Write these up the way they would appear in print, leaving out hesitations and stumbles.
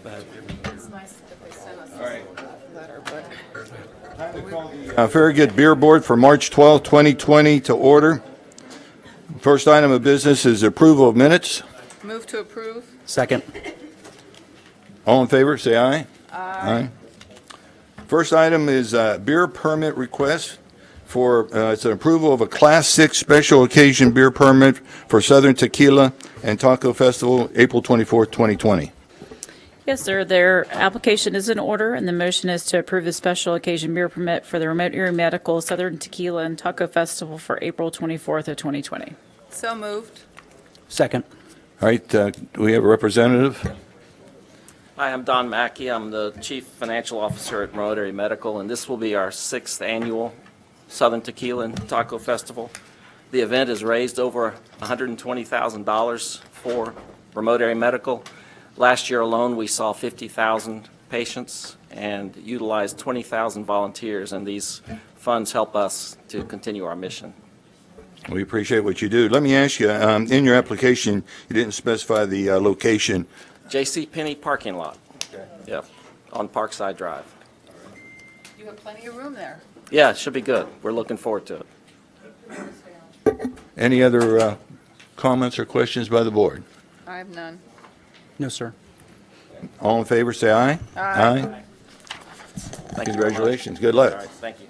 It's nice that they sent us a letter, but Time to call the Farragut Beer Board for March 12, 2020 to order. First item of business is approval of minutes. move to approve. Second. All in favor, say aye. Aye. First item is beer permit request for, it's an approval of a Class 6 special occasion beer permit for Southern Tequila and Taco Festival, April 24th, 2020. Yes, sir. Their application is in order, and the motion is to approve the special occasion beer permit for the Remote Area Medical Southern Tequila and Taco Festival for April 24th of 2020. So moved. Second. All right, do we have a representative? Hi, I'm Don Mackey. I'm the Chief Financial Officer at Remote Area Medical, and this will be our 6th annual Southern Tequila and Taco Festival. The event has raised over $120,000 for Remote Area Medical. Last year alone, we saw 50,000 patients and utilized 20,000 volunteers, and these funds help us to continue our mission. We appreciate what you do. Let me ask you, in your application, you didn't specify the location. J.C. Penney parking lot. Yep, on Parkside Drive. You have plenty of room there. Yeah, it should be good. We're looking forward to it. Any other comments or questions by the board? I have none. No, sir. All in favor, say aye. Aye. Thank you very much. Congratulations. Good luck. All right, thank you.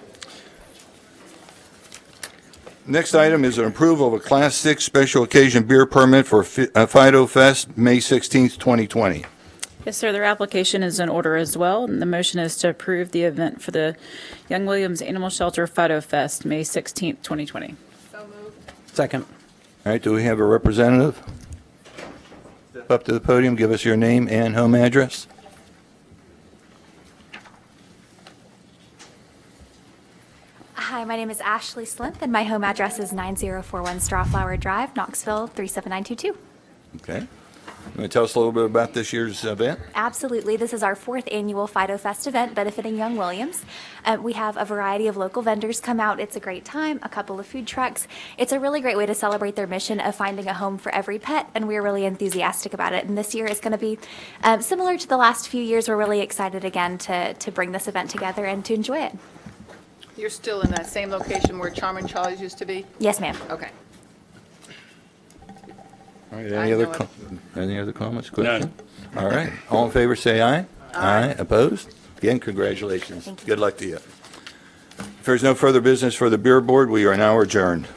Next item is an approval of a Class 6 special occasion beer permit for Fido Fest, May 16th, 2020. Yes, sir. Their application is in order as well, and the motion is to approve the event for the Young Williams Animal Shelter Fido Fest, May 16th, 2020. So moved. Second. All right, do we have a representative? Step up to the podium, give us your name and home address. Hi, my name is Ashley Slimp, and my home address is 9041 Strawflower Drive, Knoxville, 37922. Okay. You want to tell us a little bit about this year's event? Absolutely. This is our 4th annual Fido Fest event benefiting Young Williams. We have a variety of local vendors come out. It's a great time, a couple of food trucks. It's a really great way to celebrate their mission of finding a home for every pet, and we're really enthusiastic about it. And this year is going to be similar to the last few years. We're really excited again to bring this event together and to enjoy it. You're still in that same location where Charming Charlie's used to be? Yes, ma'am. Okay. All right, I know any other comments, questions? All right, all in favor, say aye. Aye. Opposed? Again, congratulations. Thank you. Good luck to you. If there's no further business for the beer board, we are now adjourned.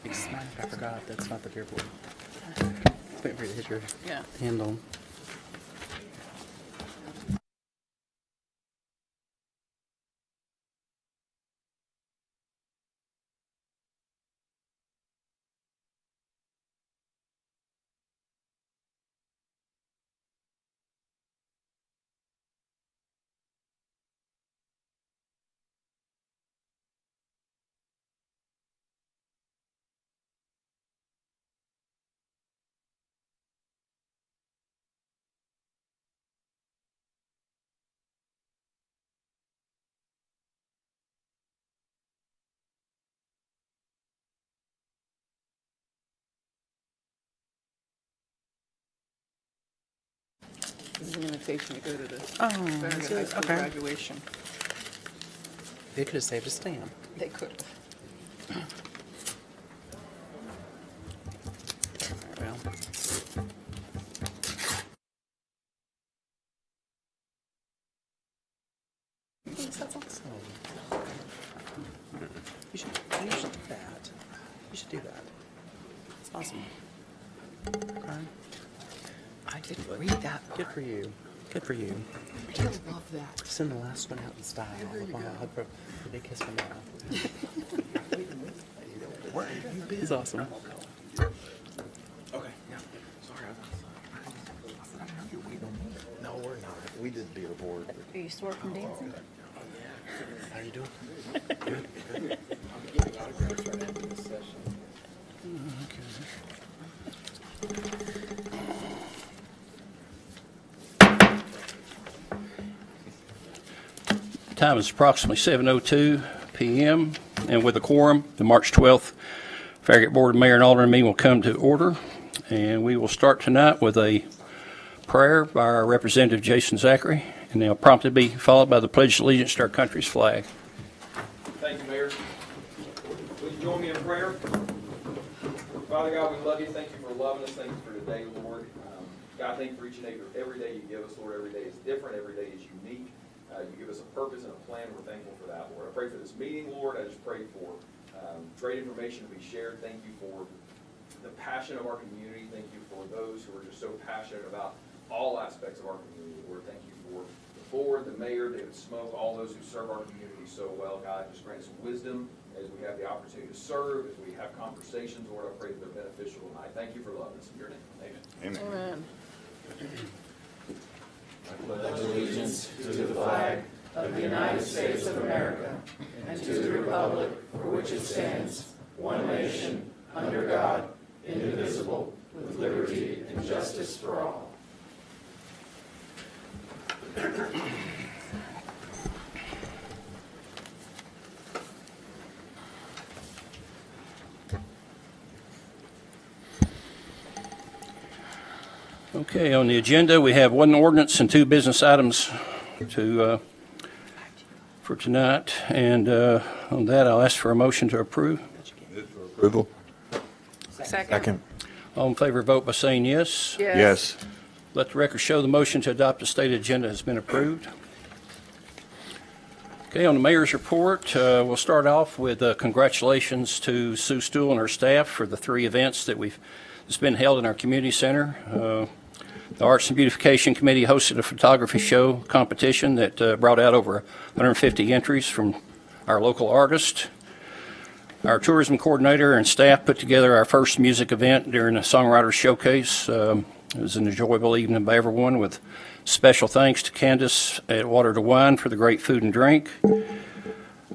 I forgot. That's not the beer board. Wait for you to hit your Yeah. handle. This is an invitation to go to the Farragut High School okay. graduation. They could have saved a stamp. They could have. Well, you should do that. You should do that. It's awesome. Okay. I did read that. Good for you. Good for you. I love that. Send the last one out in style. A big kiss from now. It's awesome. No, we're not. We did beer board. Are you sore from dancing? How you doing? Time is approximately 7:02 p.m. and with a quorum, the March 12th Farragut Board of Mayor and Alderman meeting will come to order. And we will start tonight with a prayer by our Representative Jason Zachary, and they'll promptly be followed by the Pledge of Allegiance to our country's flag. Thank you, Mayor. Would you join me in prayer? Father God, we love you. Thank you for loving us. Thank you for today, Lord. God, thank you for each and every day you give us, Lord. Every day is different. Every day is unique. You give us a purpose and a plan. We're thankful for that, Lord. I pray for this meeting, Lord. I just pray for great information to be shared. Thank you for the passion of our community. Thank you for those who are just so passionate about all aspects of our community, Lord. Thank you for the board, the mayor, David Smoke, all those who serve our community so well. God, just grant us wisdom as we have the opportunity to serve, as we have conversations, Lord. I pray that they're beneficial tonight. Thank you for loving us. In your name, amen. Amen. Amen. Okay, on the agenda, we have one ordinance and two business items for tonight. And on that, I'll ask for a motion to approve. Approval? Second. All in favor, vote by saying yes. Yes. Let the record show the motion to adopt the stated agenda has been approved. Okay, on the mayor's report, we'll start off with congratulations to Sue Stool and her staff for the 3 events that's been held in our community center. The Arts and Beautification Committee hosted a photography show competition that brought out over 150 entries from our local artists. Our tourism coordinator and staff put together our first music event during a songwriter showcase. It was an enjoyable evening by everyone, with special thanks to Candace at Water to Wine for the great food and drink.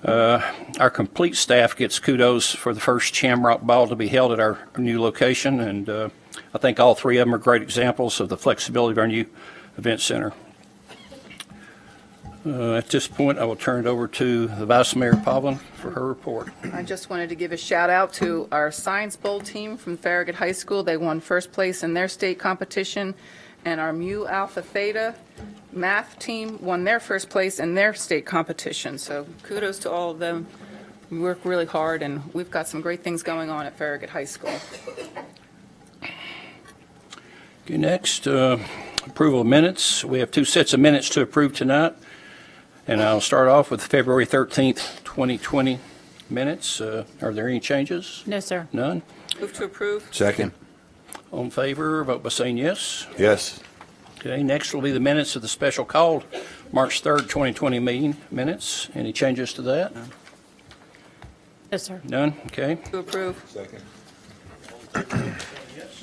Our complete staff gets kudos for the first Shamrock Ball to be held at our new location, and I think all 3 of them are great examples of the flexibility of our new event center. At this point, I will turn it over to the Vice Mayor Pavlin for her report. I just wanted to give a shout out to our Science Bowl team from Farragut High School. They won first place in their state competition. And our Mu Alpha Theta math team won their first place in their state competition. So kudos to all of them. We work really hard, and we've got some great things going on at Farragut High School. Okay, next, approval of minutes. We have 2 sets of minutes to approve tonight. And I'll start off with February 13th, 2020 minutes. Are there any changes? No, sir. None? Move to approve. Second? All in favor, vote by saying yes. Yes. Okay, next will be the minutes of the special called March 3rd, 2020 meeting minutes. Any changes to that? No, sir. None? Okay. To approve. Second?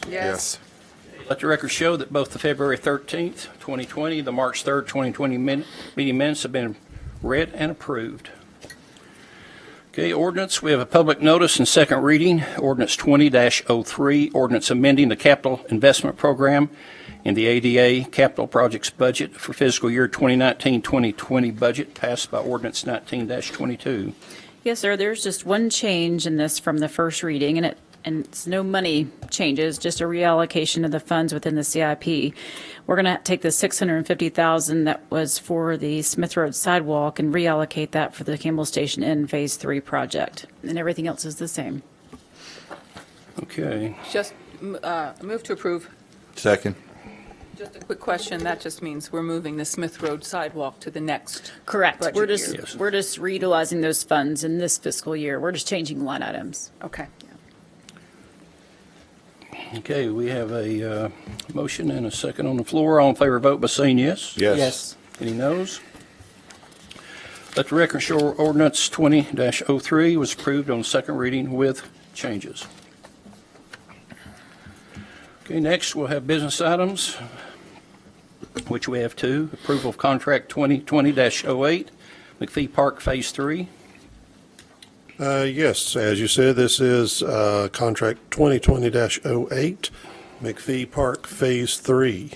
Yes. Let the record show that both the February 13th, 2020, the March 3rd, 2020 meeting minutes have been read and approved. Okay, ordinance, we have a public notice and second reading, ordinance 20-03, ordinance amending the capital investment program in the ADA capital projects budget for fiscal year 2019-2020 budget passed by ordinance 19-22. Yes, sir. There's just one change in this from the first reading, and it's no money changes, just a reallocation of the funds within the CIP. We're going to take the $650,000 that was for the Smith Road sidewalk and reallocate that for the Campbell Station Inn Phase 3 project, and everything else is the same. Okay. Just move to approve. Second? Just a quick question. That just means we're moving the Smith Road sidewalk to the next. Correct. budget We're year. just we're just reutilizing those funds in this fiscal year. We're just changing line items. Okay. Okay, we have a motion and a second on the floor. All in favor, vote by saying yes. Yes. Any noes? Let the record show ordinance 20-03 was approved on second reading with changes. Okay, next we'll have business items, which we have 2. Approval of contract 2020-08, McPhee Park Phase 3. Yes, as you said, this is contract 2020-08, McPhee Park Phase 3.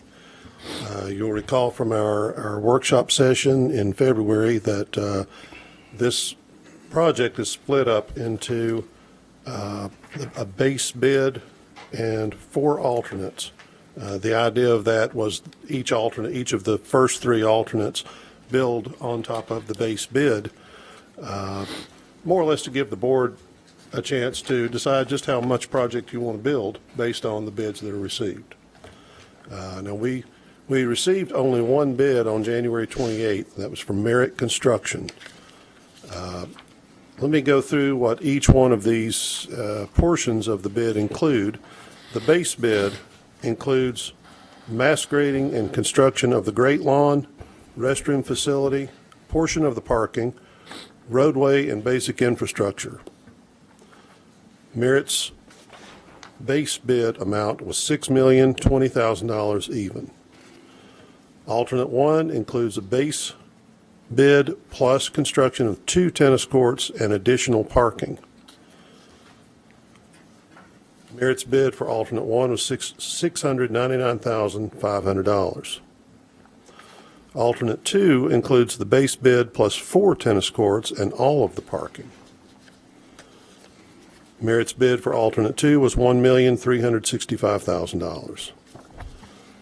You'll recall from our workshop session in February that this project is split up into a base bid and 4 alternates. The idea of that was each of the first three alternates build on top of the base bid, more or less to give the board a chance to decide just how much project you want to build based on the bids that are received. Now, we received only one bid on January 28th. That was from Merit Construction. Let me go through what each one of these portions of the bid include. The base bid includes mass grading and construction of the Great Lawn, restroom facility, portion of the parking, roadway, and basic infrastructure. Merit's base bid amount was $6,020,000 even. Alternate one includes a base bid plus construction of 2 tennis courts and additional parking. Merit's bid for alternate one was $699,500. Alternate two includes the base bid plus 4 tennis courts and all of the parking. Merit's bid for alternate two was $1,365,000.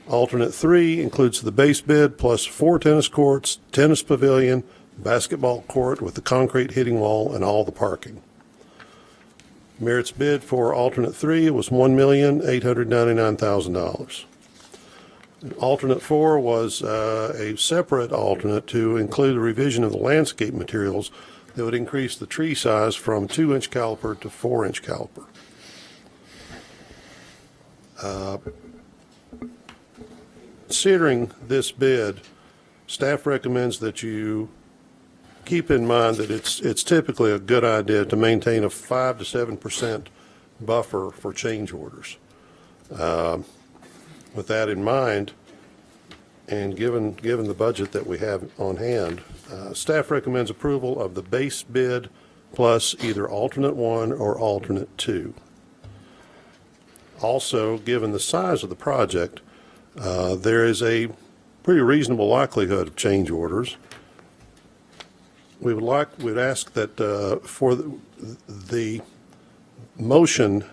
Alternate three includes the base bid plus 4 tennis courts, tennis pavilion, basketball court with the concrete hitting wall, and all the parking. Merit's bid for alternate three was $1,899,000. Alternate four was a separate alternate to include a revision of the landscape materials that would increase the tree size from 2-inch caliper to 4-inch caliper. Considering this bid, staff recommends that you keep in mind that it's typically a good idea to maintain a 5 to 7% buffer for change orders. With that in mind, and given the budget that we have on hand, staff recommends approval of the base bid plus either alternate one or alternate two. Also, given the size of the project, there is a pretty reasonable likelihood of change orders. We'd ask that for the motion,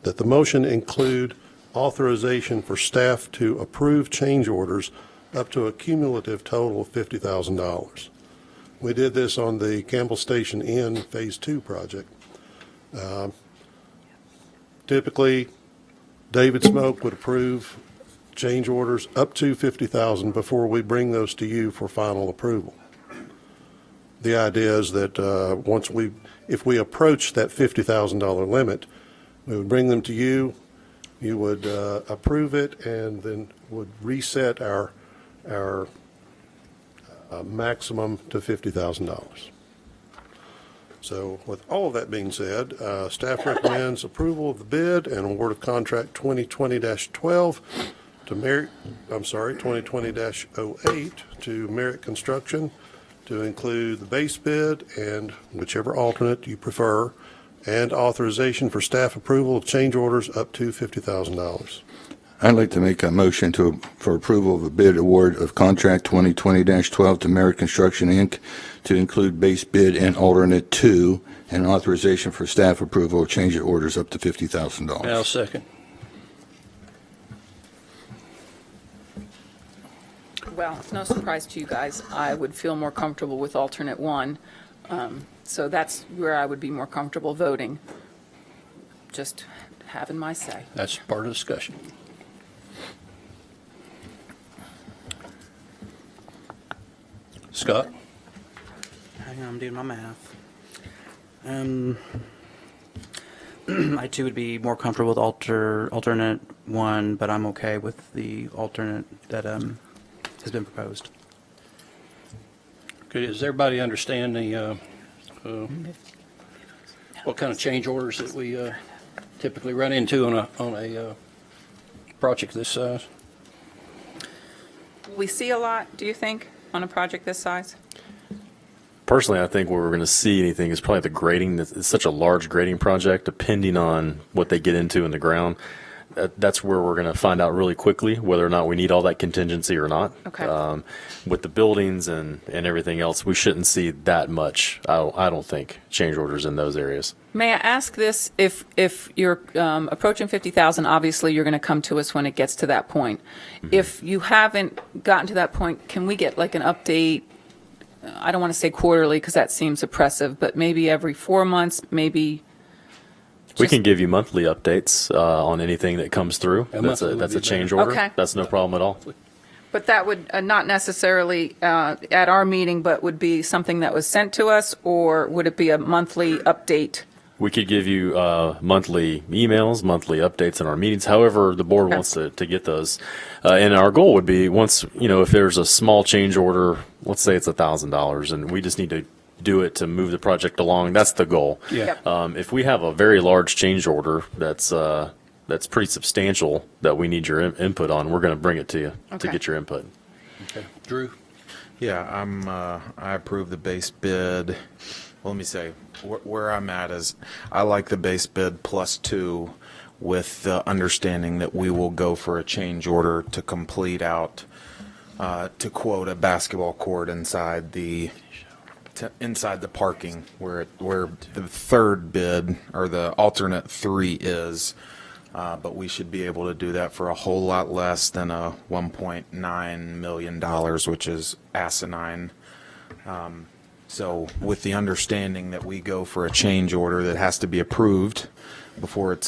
that the motion include authorization for staff to approve change orders up to a cumulative total of $50,000. We did this on the Campbell Station Inn Phase 2 project. Typically, David Smoke would approve change orders up to $50,000 before we bring those to you for final approval. The idea is that if we approach that $50,000 limit, we would bring them to you, you would approve it, and then would reset our maximum to $50,000. So with all of that being said, staff recommends approval of the bid and award of contract 2020-12 to Merit, 2020-08 to Merit Construction to include the base bid and whichever alternate you prefer, and authorization for staff approval of change orders up to $50,000. I'd like to make a motion for approval of a bid award of contract 2020-12 to Merit Construction, Inc. to include base bid and alternate two, and authorization for staff approval of change orders up to $50,000. I'll second. Well, it's no surprise to you guys. I would feel more comfortable with alternate one. So that's where I would be more comfortable voting. Just having my say. That's part of the discussion. Scott? Hang on, I'm doing my math. I too would be more comfortable with alternate one, but I'm okay with the alternate that has been proposed. Okay, does everybody understand the what kind of change orders that we typically run into on a project this size? We see a lot, do you think, on a project this size? Personally, I think where we're going to see anything is probably the grading. It's such a large grading project, depending on what they get into in the ground. that's where we're going to find out really quickly whether or not we need all that contingency or not. Okay. With the buildings and everything else, we shouldn't see that much, I don't think, change orders in those areas. May I ask this? If you're approaching 50,000, obviously you're going to come to us when it gets to that point. If you haven't gotten to that point, can we get like an update? I don't want to say quarterly because that seems oppressive, but maybe every 4 months, maybe. We can give you monthly updates on anything that comes through. Yeah, That's monthly would a be change better. order. Okay. That's no problem at all. But that would not necessarily at our meeting, but would be something that was sent to us, or would it be a monthly update? We could give you monthly emails, monthly updates in our meetings, however the board Okay. wants to get those. And our goal would be once, if there's a small change order, let's say it's $1,000 and we just need to do it to move the project along, that's the goal. Yeah. Yep. If we have a very large change order that's pretty substantial that we need your input on, we're going to bring it to you to Okay. get your input. Okay. Drew? Yeah, I approve the base bid. Well, let me say, where I'm at is, I like the base bid +2 with the understanding that we will go for a change order to complete out, to quote, a basketball court inside the parking where the third bid or the alternate 3 is. But we should be able to do that for a whole lot less than a $1.9 million, which is asinine. So with the understanding that we go for a change order that has to be approved before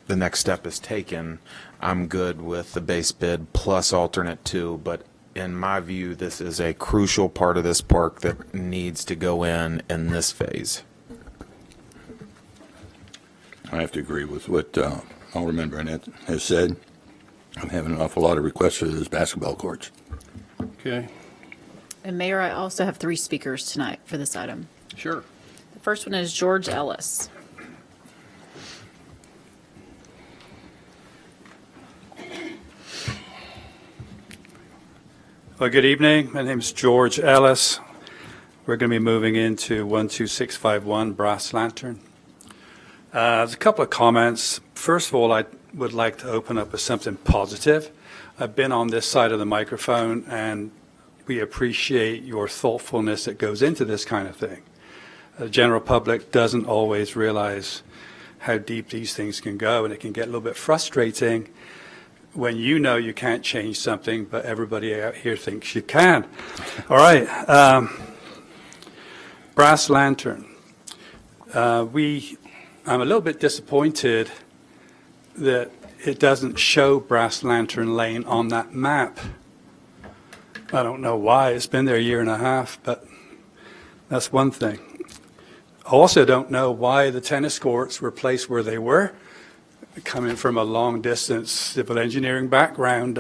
the next step is taken, I'm good with the base bid plus alternate 2. But in my view, this is a crucial part of this park that needs to go in this phase. I have to agree with what Alderman Burnett has said. I'm having an awful lot of requests for those basketball courts. Okay. And Mayor, I also have 3 speakers tonight for this item. Sure. The first one is George Ellis. Well, good evening. My name is George Ellis. We're going to be moving into 12651 Brass Lantern. There's a couple of comments. First of all, I would like to open up with something positive. I've been on this side of the microphone, and we appreciate your thoughtfulness that goes into this kind of thing. The general public doesn't always realize how deep these things can go, and it can get a little bit frustrating when you know you can't change something, but everybody out here thinks you can. All right. Brass Lantern. I'm a little bit disappointed that it doesn't show Brass Lantern Lane on that map. I don't know why. It's been there a year and a half, but that's one thing. I also don't know why the tennis courts were placed where they were. Coming from a long-distance civil engineering background,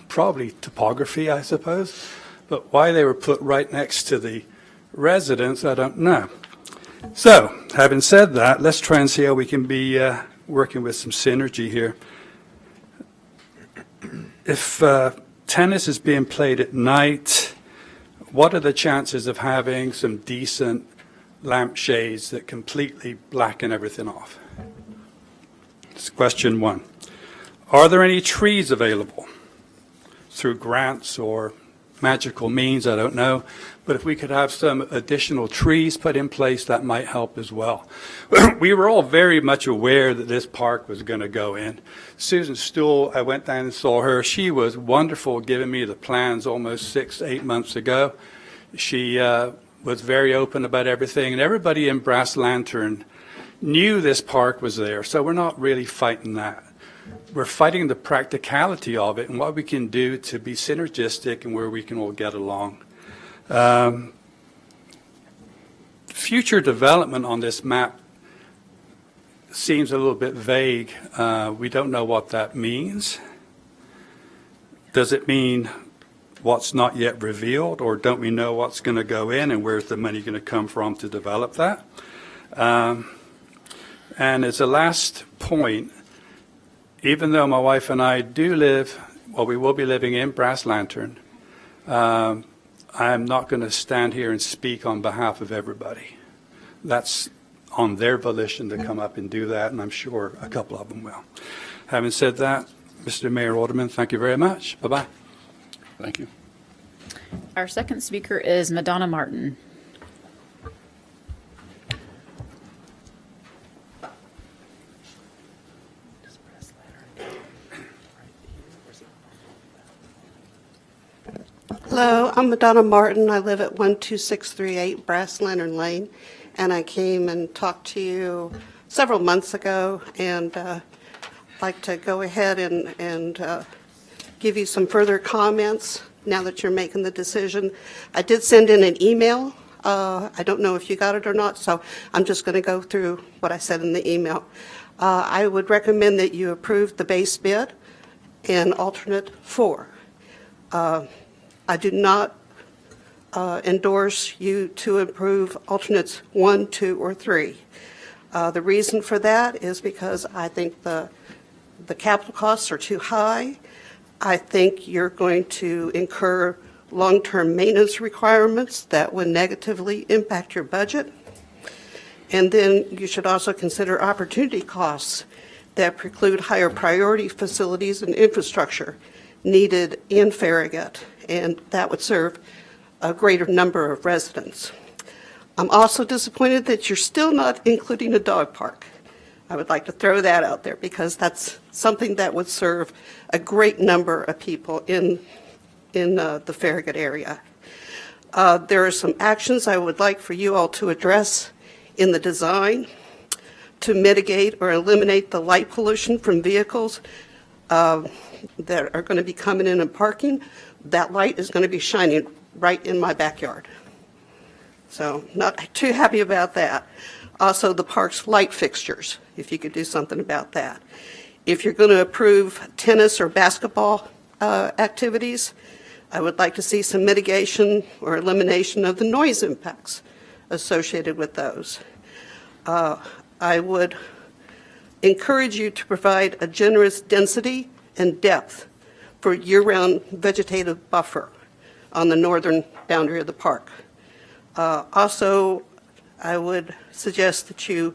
probably topography, I suppose. But why they were put right next to the residence, I don't know. So, having said that, let's try and see how we can be working with some synergy here. If tennis is being played at night, what are the chances of having some decent lampshades that completely blacken everything off? That's question 1. Are there any trees available through grants or magical means? I don't know. But if we could have some additional trees put in place, that might help as well. We were all very much aware that this park was going to go in. Susan Stool, I went down and saw her. She was wonderful giving me the plans almost 6-8 months ago. She was very open about everything, and everybody in Brass Lantern knew this park was there, so we're not really fighting that. We're fighting the practicality of it and what we can do to be synergistic and where we can all get along. Future development on this map seems a little bit vague. We don't know what that means. Does it mean what's not yet revealed, or don't we know what's going to go in and where's the money going to come from to develop that? And as a last point, even though my wife and I do live, well, we will be living in Brass Lantern, I'm not going to stand here and speak on behalf of everybody. That's on their volition to come up and do that, and I'm sure a couple of them will. Having said that, Mr. Mayor, Alderman, thank you very much. Bye-bye. Thank you. Our second speaker is Madonna Martin. Hello, I'm Madonna Martin. I live at 12638 Brass Lantern Lane, and I came and talked to you several months ago, and like to go ahead and give you some further comments now that you're making the decision. I did send in an email. I don't know if you got it or not, so I'm just going to go through what I said in the email. I would recommend that you approve the base bid and alternate 4. I do not endorse you to approve alternates 1, 2, or 3. The reason for that is because I think the capital costs are too high. I think you're going to incur long-term maintenance requirements that would negatively impact your budget. And then you should also consider opportunity costs that preclude higher priority facilities and infrastructure needed in Farragut, and that would serve a greater number of residents. I'm also disappointed that you're still not including a dog park. I would like to throw that out there because that's something that would serve a great number of people in the Farragut area. There are some actions I would like for you all to address in the design to mitigate or eliminate the light pollution from vehicles that are going to be coming in and parking. That light is going to be shining right in my backyard. So not too happy about that. Also, the park's light fixtures, if you could do something about that. If you're going to approve tennis or basketball activities, I would like to see some mitigation or elimination of the noise impacts associated with those. I would encourage you to provide a generous density and depth for year-round vegetative buffer on the northern boundary of the park. Also, I would suggest that you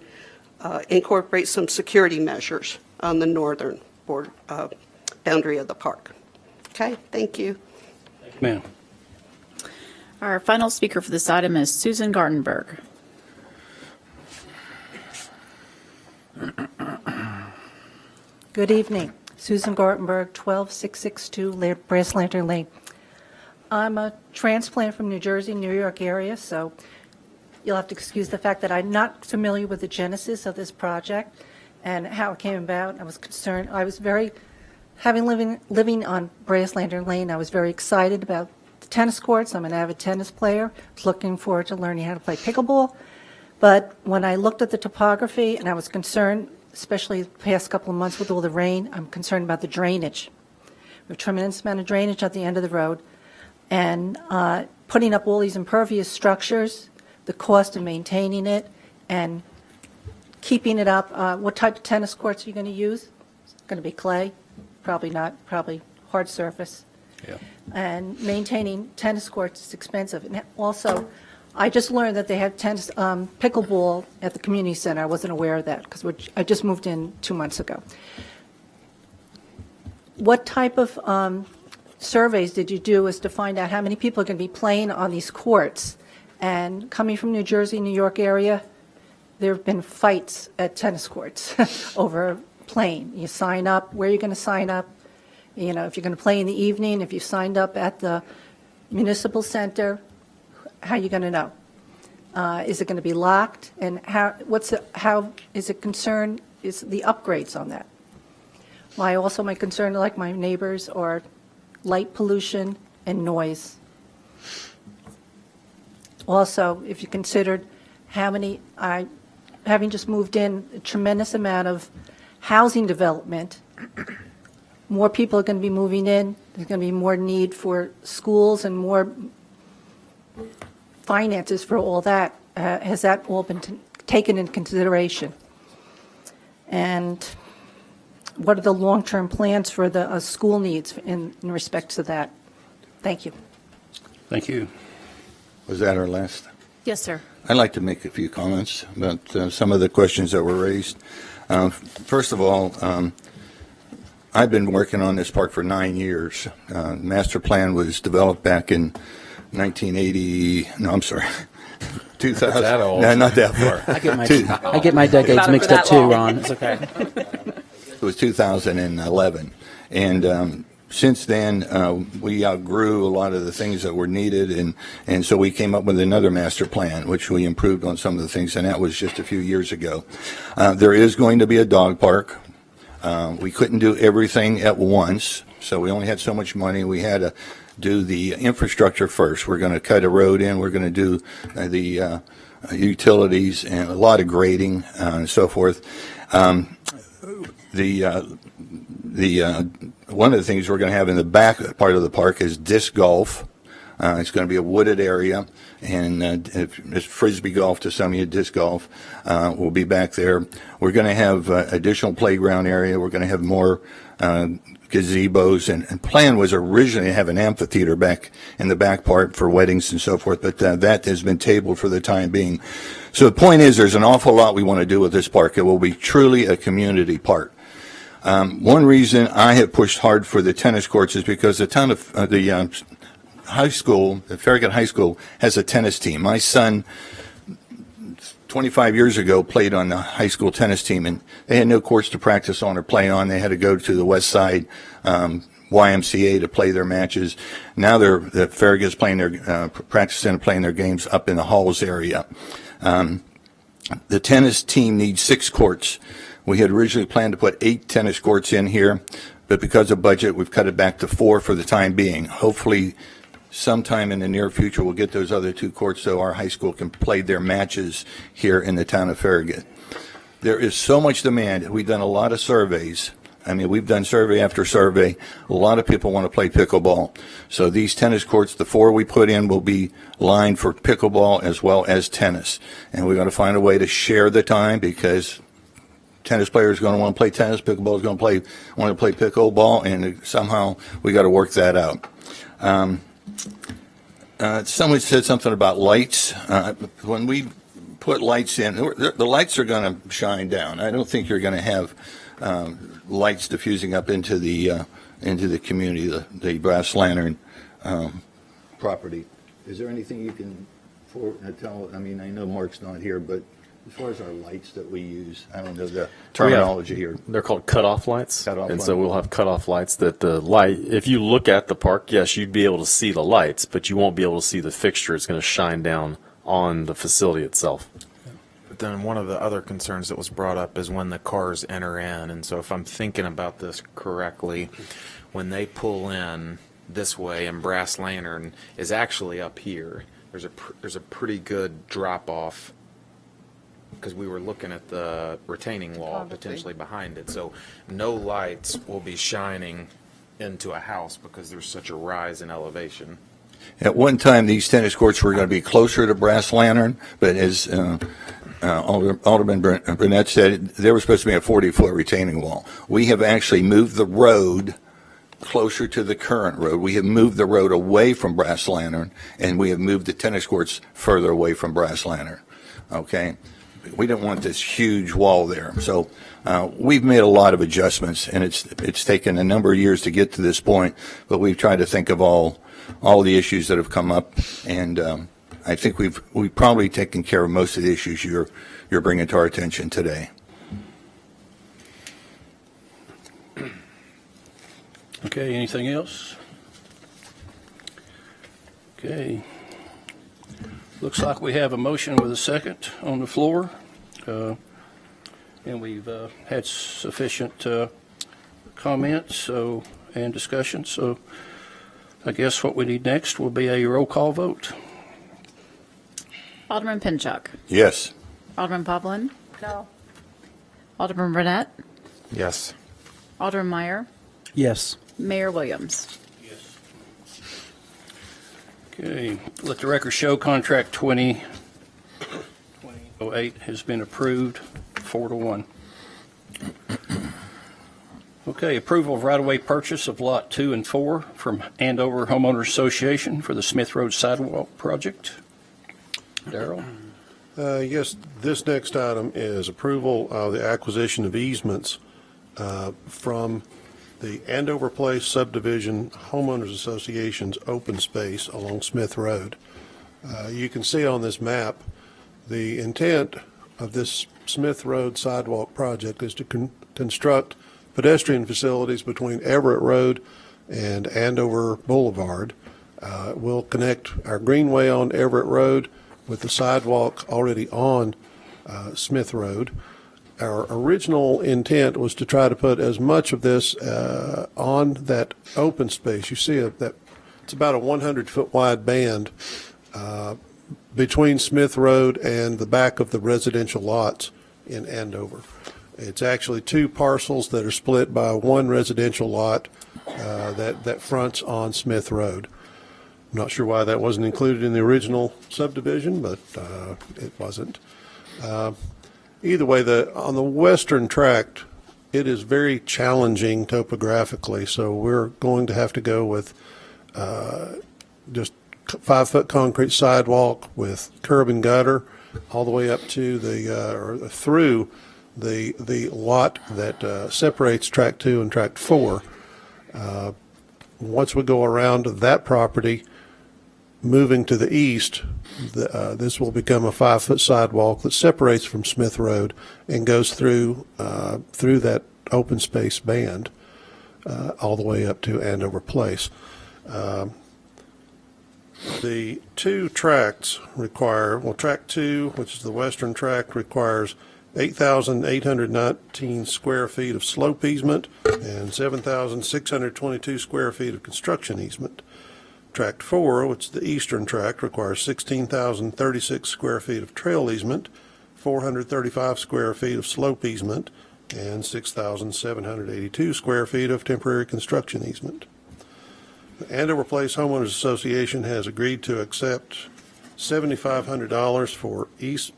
incorporate some security measures on the northern boundary of the park. Okay, thank you. Ma'am. Our final speaker for this item is Susan Gartenberg. Good evening. Susan Gartenberg, 12662 Brass Lantern Lane. I'm a transplant from New Jersey, New York area, so you'll have to excuse the fact that I'm not familiar with the genesis of this project and how it came about. I was concerned. I was living on Brass Lantern Lane, I was very excited about the tennis courts. I'm an avid tennis player. I was looking forward to learning how to play pickleball. But when I looked at the topography and I was concerned, especially the past couple of months with all the rain, I'm concerned about the drainage. We have a tremendous amount of drainage at the end of the road. And putting up all these impervious structures, the cost of maintaining it and keeping it up. What type of tennis courts are you going to use? It's going to be clay? Probably not, probably hard surface. Yeah. And maintaining tennis courts is expensive. And also, I just learned that they have tennis, pickleball at the community center. I wasn't aware of that because I just moved in 2 months ago. What type of surveys did you do as to find out how many people are going to be playing on these courts? And coming from New Jersey, New York area, there have been fights at tennis courts over playing. You sign up, where are you going to sign up? You know, if you're going to play in the evening, if you signed up at the municipal center, how are you going to know? Is it going to be locked? And how is it concerned, is the upgrades on that? My concern, like my neighbors, are light pollution and noise. Also, if you considered having just moved in, a tremendous amount of housing development, more people are going to be moving in, there's going to be more need for schools and more finances for all that. Has that all been taken into consideration? And what are the long-term plans for the school needs in respect to that? Thank you. Thank you. Was that our last? Yes, sir. I'd like to make a few comments about some of the questions that were raised. First of all, I've been working on this park for 9 years. Master plan was developed back in 1980, no, I'm sorry, 2000. that old. No, not that far. I get my decades About it mixed for up that too, long. Ron. It's okay. It was 2011. And since then, we outgrew a lot of the things that were needed, and so we came up with another master plan, which we improved on some of the things, and that was just a few years ago. There is going to be a dog park. We couldn't do everything at once, so we only had so much money. We had to do the infrastructure first. We're going to cut a road in. We're going to do the utilities and a lot of grading and so forth. One of the things we're going to have in the back part of the park is disc golf. It's going to be a wooded area, and it's frisbee golf to some of you, disc golf will be back there. We're going to have additional playground area. We're going to have more gazebos, and plan was originally to have an amphitheater back in the back part for weddings and so forth, but that has been tabled for the time being. So the point is, there's an awful lot we want to do with this park. It will be truly a community park. One reason I have pushed hard for the tennis courts is because the town of the high school, the Farragut High School, has a tennis team. My son, 25 years ago, played on the high school tennis team, and they had no courts to practice on or play on. They had to go to the West Side YMCA to play their matches. Now the Farragut's playing their practicing and playing their games up in the Halls area. The tennis team needs 6 courts. We had originally planned to put 8 tennis courts in here, but because of budget, we've cut it back to 4 for the time being. Hopefully, sometime in the near future, we'll get those other 2 courts so our high school can play their matches here in the town of Farragut. There is so much demand. We've done a lot of surveys. I mean, we've done survey after survey. A lot of people want to play pickleball. So these tennis courts, the 4 we put in, will be lined for pickleball as well as tennis. And we're going to find a way to share the time, because tennis players are going to want to play tennis, pickleball is going to want to play pickleball, and somehow we got to work that out. Someone said something about lights. When we put lights in, the lights are going to shine down. I don't think you're going to have lights diffusing up into the community, the brass lantern property. Is there anything you can tell? I mean, I know Mark's not here, but as far as our lights that we use, I don't know the terminology here. They're called cutoff lights. Cutoff and light. so we'll have cutoff lights that the light, if you look at the park, yes, you'd be able to see the lights, but you won't be able to see the fixture. It's going to shine down on the facility itself. But then one of the other concerns that was brought up is when the cars enter in. And so if I'm thinking about this correctly, when they pull in this way and Brass Lantern is actually up here, there's a pretty good drop off, because we were looking at the retaining wall potentially behind it. So no lights will be shining into a house because there's such a rise in elevation. At one time, these tennis courts were going to be closer to Brass Lantern, but as Alderman Burnett said, there was supposed to be a 40-foot retaining wall. We have actually moved the road closer to the current road. We have moved the road away from Brass Lantern, and we have moved the tennis courts further away from Brass Lantern. Okay? We didn't want this huge wall there. So we've made a lot of adjustments, and it's taken a number of years to get to this point, but we've tried to think of all the issues that have come up, and I think we've probably taken care of most of the issues you're bringing to our attention today. Okay, anything else? Okay. Looks like we have a motion with a second on the floor, and we've had sufficient comments and discussion. So I guess what we need next will be a roll call vote. Alderman Pinchuk. Yes. Alderman Poplin. No. Alderman Burnett. Yes. Alderman Meyer. Yes. Mayor Williams. Okay, let the record show contract 2008 has been approved 4-1. Okay, approval of right-of-way purchase of Lot 2 and 4 from Andover Homeowners Association for the Smith Road Sidewalk Project. Darrell? Yes, this next item is approval of the acquisition of easements from the Andover Place Subdivision Homeowners Association's open space along Smith Road. You can see on this map, the intent of this Smith Road sidewalk project is to construct pedestrian facilities between Everett Road and Andover Boulevard. We'll connect our greenway on Everett Road with the sidewalk already on Smith Road. Our original intent was to try to put as much of this on that open space. You see that it's about a 100-foot wide band between Smith Road and the back of the residential lots in Andover. It's actually two parcels that are split by one residential lot that fronts on Smith Road. I'm not sure why that wasn't included in the original subdivision, but it wasn't. Either way, on the western tract, it is very challenging topographically, so we're going to have to go with just 5-foot concrete sidewalk with curb and gutter all the way up to or through the lot that separates Tract 2 and Tract 4. Once we go around that property, moving to the east, this will become a 5-foot sidewalk that separates from Smith Road and goes through that open space band all the way up to Andover Place. The two tracts require, Tract 2, which is the western tract, requires 8,819 square feet of slope easement and 7,622 square feet of construction easement. Tract 4, which is the eastern tract, requires 16,036 square feet of trail easement, 435 square feet of slope easement, and 6,782 square feet of temporary construction easement. The Andover Place Homeowners Association has agreed to accept $7,500 for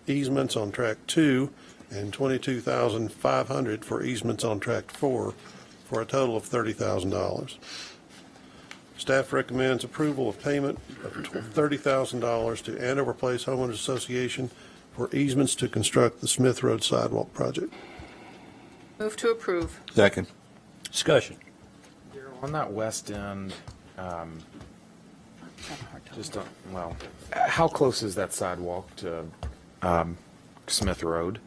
easements on Tract 2 and $22,500 for easements on Tract 4, for a total of $30,000. Staff recommends approval of payment of $30,000 to Andover Place Homeowners Association for easements to construct the Smith Road sidewalk project. Move to approve. Second. Discussion. On that west end, how close is that sidewalk to Smith Road?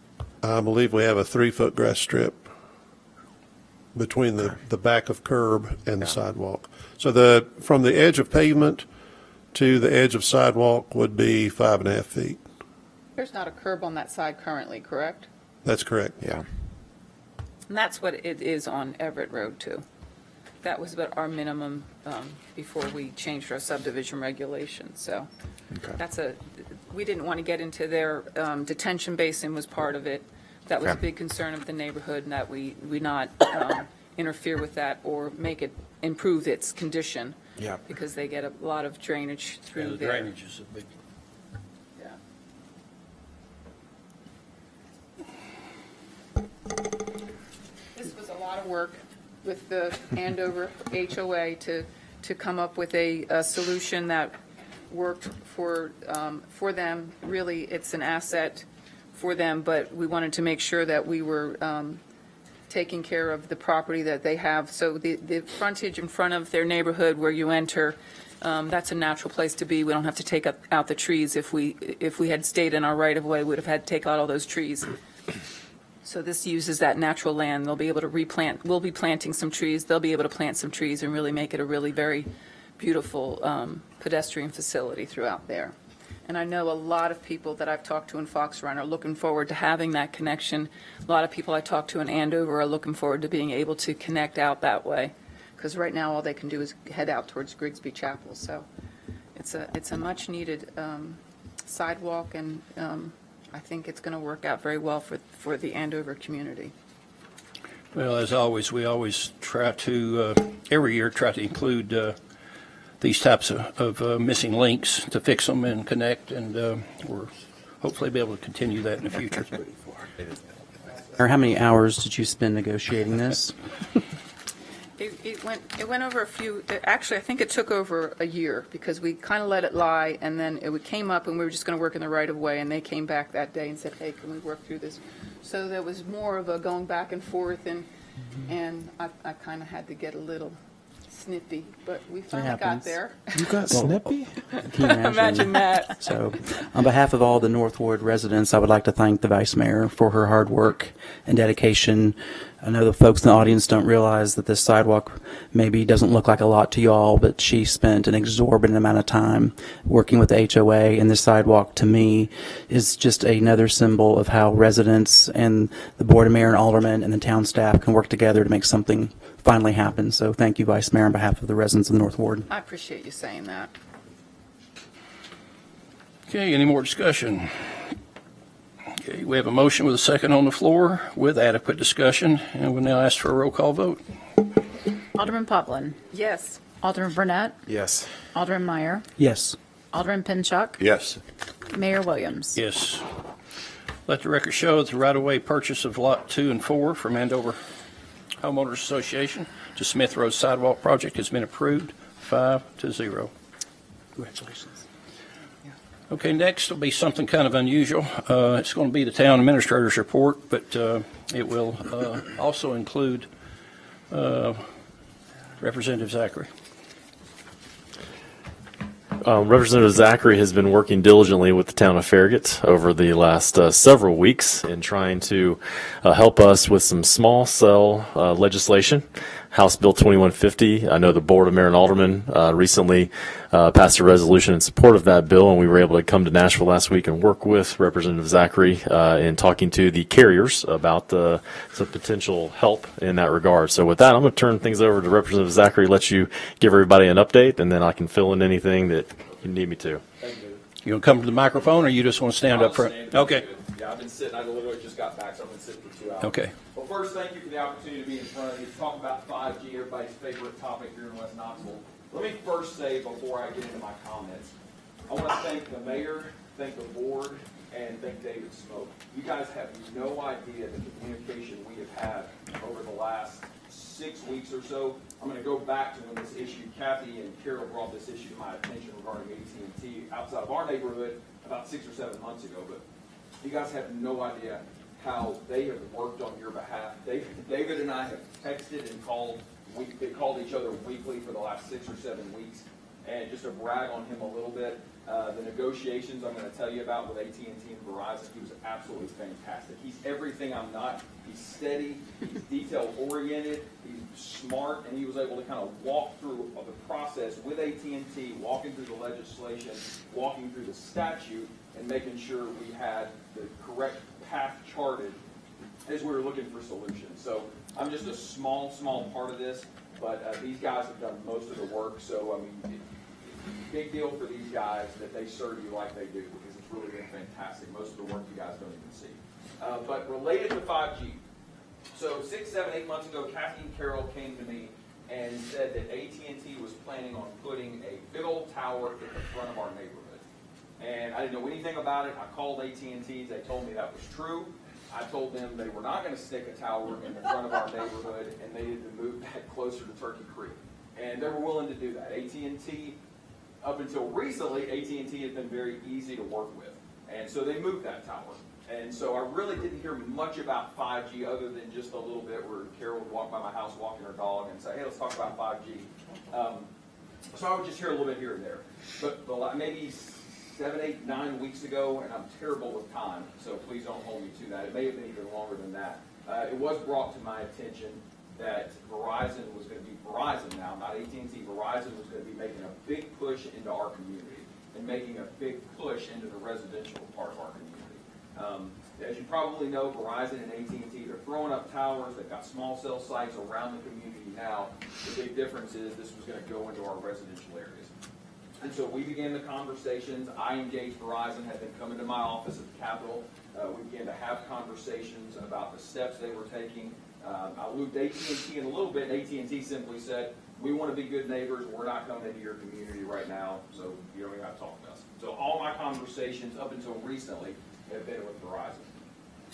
I believe we have a 3-foot grass strip between the back of curb and the sidewalk. So from the edge of pavement to the edge of sidewalk would be 5.5 feet. There's not a curb on that side currently, correct? That's correct. Yeah. And that's what it is on Everett Road, too. That was about our minimum before we changed our subdivision regulations, so. Okay. We didn't want to get into their detention basin was part of it. That was a Okay. big concern of the neighborhood, and that we not interfere with that or make it improve its condition. Yeah. Because they get a lot of drainage Yeah, through the there. drainage is a big. This was a lot of Work with the Andover HOA to come up with a solution that worked for them. Really, it's an asset for them, but we wanted to make sure that we were taking care of the property that they have. So the frontage in front of their neighborhood where you enter, that's a natural place to be. We don't have to take out the trees. If we had stayed in our right-of-way, we would have had to take out all those trees. So this uses that natural land. They'll be able to replant. We'll be planting some trees. They'll be able to plant some trees and really make it a really very beautiful pedestrian facility throughout there. And I know a lot of people that I've talked to in Fox Run are looking forward to having that connection. A lot of people I talk to in Andover are looking forward to being able to connect out that way, because right now all they can do is head out towards Grigsby Chapel. So it's a much-needed sidewalk, and I think it's going to work out very well for the Andover community. Well, as always, we always try to, every year, try to include these types of missing links to fix them and connect, and we're hopefully be able to continue that in the future. Or how many hours did you spend negotiating this? It went over a few, actually, I think it took over a year, because we kind of let it lie, and then it came up, and we were just going to work in the right-of-way, and they came back that day and said, hey, can we work through this? So there was more of a going back and forth, and and I kind of had to get a little snippy, but we finally got happens. there. You got snippy? Can you Imagine that. So, on behalf of all the North Ward residents, I would like to thank the Vice Mayor for her hard work and dedication. I know the folks in the audience don't realize that this sidewalk maybe doesn't look like a lot to y'all, but she spent an exorbitant amount of time working with the HOA, and this sidewalk, to me, is just another symbol of how residents and the Board of Mayor and Aldermen and the town staff can work together to make something finally happen. So thank you, Vice Mayor, on behalf of the residents of the North Ward. I appreciate you saying that. Okay, any more discussion? Okay, we have a motion with a second on the floor with adequate discussion, and we'll now ask for a roll call vote. Alderman Poplin. Yes. Alderman Burnett. Yes. Alderman Meyer. Yes. Alderman Pinchuk. Yes. Mayor Williams. Yes. Let the record show that the right-of-way purchase of Lot 2 and 4 from Andover Homeowners Association to Smith Road Sidewalk Project has been approved, 5-0. Congratulations. Okay, next will be something kind of unusual. It's going to be the town administrator's report, but it will also include Representative Zachary. Representative Zachary has been working diligently with the town of Farragut over the last several weeks in trying to help us with some small cell legislation. House Bill 2150. I know the Board of Mayor and Aldermen recently passed a resolution in support of that bill, and we were able to come to Nashville last week and work with Representative Zachary in talking to the carriers about some potential help in that regard. So with that, I'm going to turn things over to Representative Zachary, let you give everybody an update, and then I can fill in anything that you need me to. You want to come to the microphone, or you just want to stand up front? Okay. Yeah, I've been sitting, I literally just got back, so I've been sitting for 2 hours. Okay. Well, first, thank you for the opportunity to be in front of you to talk about 5G, everybody's favorite topic here in West Knoxville. Let me first say, before I get into my comments, I want to thank the mayor, thank the board, and thank David Smoke. You guys have no idea the communication we have had over the last 6 weeks or so. I'm going to go back to when this issue, Kathy and Carol brought this issue to my attention regarding AT&T outside of our neighborhood about 6 or 7 months ago. But you guys have no idea how they have worked on your behalf. David and I have texted and called. They called each other weekly for the last 6 or 7 weeks. And just to brag on him a little bit, the negotiations I'm going to tell you about with AT&T and Verizon, he was absolutely fantastic. He's everything I'm not. He's steady, he's detail-oriented, he's smart, and he was able to kind of walk through the process with AT&T, walking through the legislation, walking through the statute, and making sure we had the correct path charted as we were looking for solutions. So I'm just a small part of this, but these guys have done most of the work. So, I mean, big deal for these guys that they serve you like they do, because it's really been fantastic. Most of the work you guys don't even see. But related to 5G, so 6, 7, 8 months ago, Kathy and Carol came to me and said that AT&T was planning on putting a big old tower in the front of our neighborhood. And I didn't know anything about it. I called AT&T. They told me that was true. I told them they were not going to stick a tower in the front of our neighborhood, and they needed to move that closer to Turkey Creek. And they were willing to do that. AT&T, up until recently, AT&T has been very easy to work with. And so they moved that tower. And so I really didn't hear much about 5G other than just a little bit where Carol would walk by my house walking her dog and say, hey, let's talk about 5G. So I would just hear a little bit here and there. But maybe 7, 8, 9 weeks ago, and I'm terrible with time, so please don't hold me to that. It may have been even longer than that. It was brought to my attention that Verizon was going to be Verizon now, not AT&T. Verizon was going to be making a big push into our community and making a big push into the residential part of our community. As you probably know, Verizon and AT&T, they're throwing up towers. They've got small cell sites around the community now. The big difference is this was going to go into our residential areas. And so we began the conversations. I engaged Verizon, had them come into my office at the Capitol. We began to have conversations about the steps they were taking. I looped AT&T in a little bit, and AT&T simply said, we want to be good neighbors. We're not coming into your community right now, so you don't even have to talk to us. So all my conversations up until recently have been with Verizon.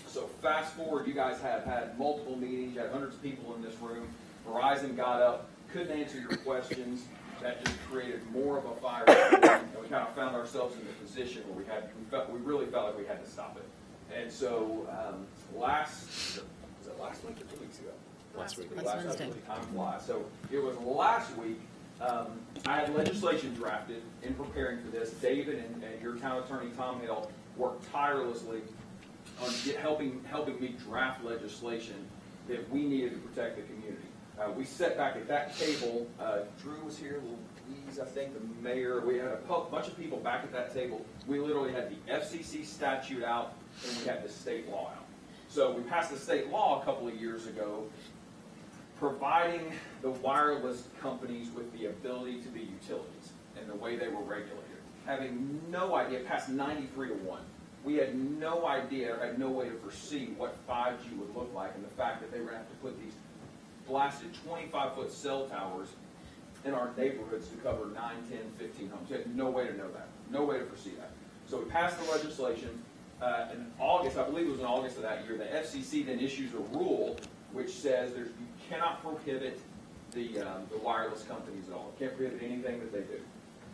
So fast forward, you guys have had multiple meetings. You had hundreds of people in this room. Verizon got up, couldn't answer your questions. That just created more of a fire. And we kind of found ourselves in the position where we really felt like we had to stop it. And so last week or 2 weeks ago? Last week. Last Wednesday. Time flies. So it was last week, I had legislation drafted in preparing for this. David and your town attorney, Tom Hill, worked tirelessly on helping me draft legislation that we needed to protect the community. We sat back at that table. Drew was here, Louise, I think, the mayor. We had a bunch of people back at that table. We literally had the FCC statute out, and we had the state law out. So we passed the state law a couple of years ago, providing the wireless companies with the ability to be utilities and the way they were regulated. Having no idea, passed 93-1. We had no idea, or had no way to foresee what 5G would look like, and the fact that they were going to have to put these blasted 25-foot cell towers in our neighborhoods to cover 9, 10, 15 homes. We had no way to know that, no way to foresee that. So we passed the legislation in August, I believe it was in August of that year. The FCC then issues a rule which says you cannot prohibit the wireless companies at all. You can't prohibit anything that they do.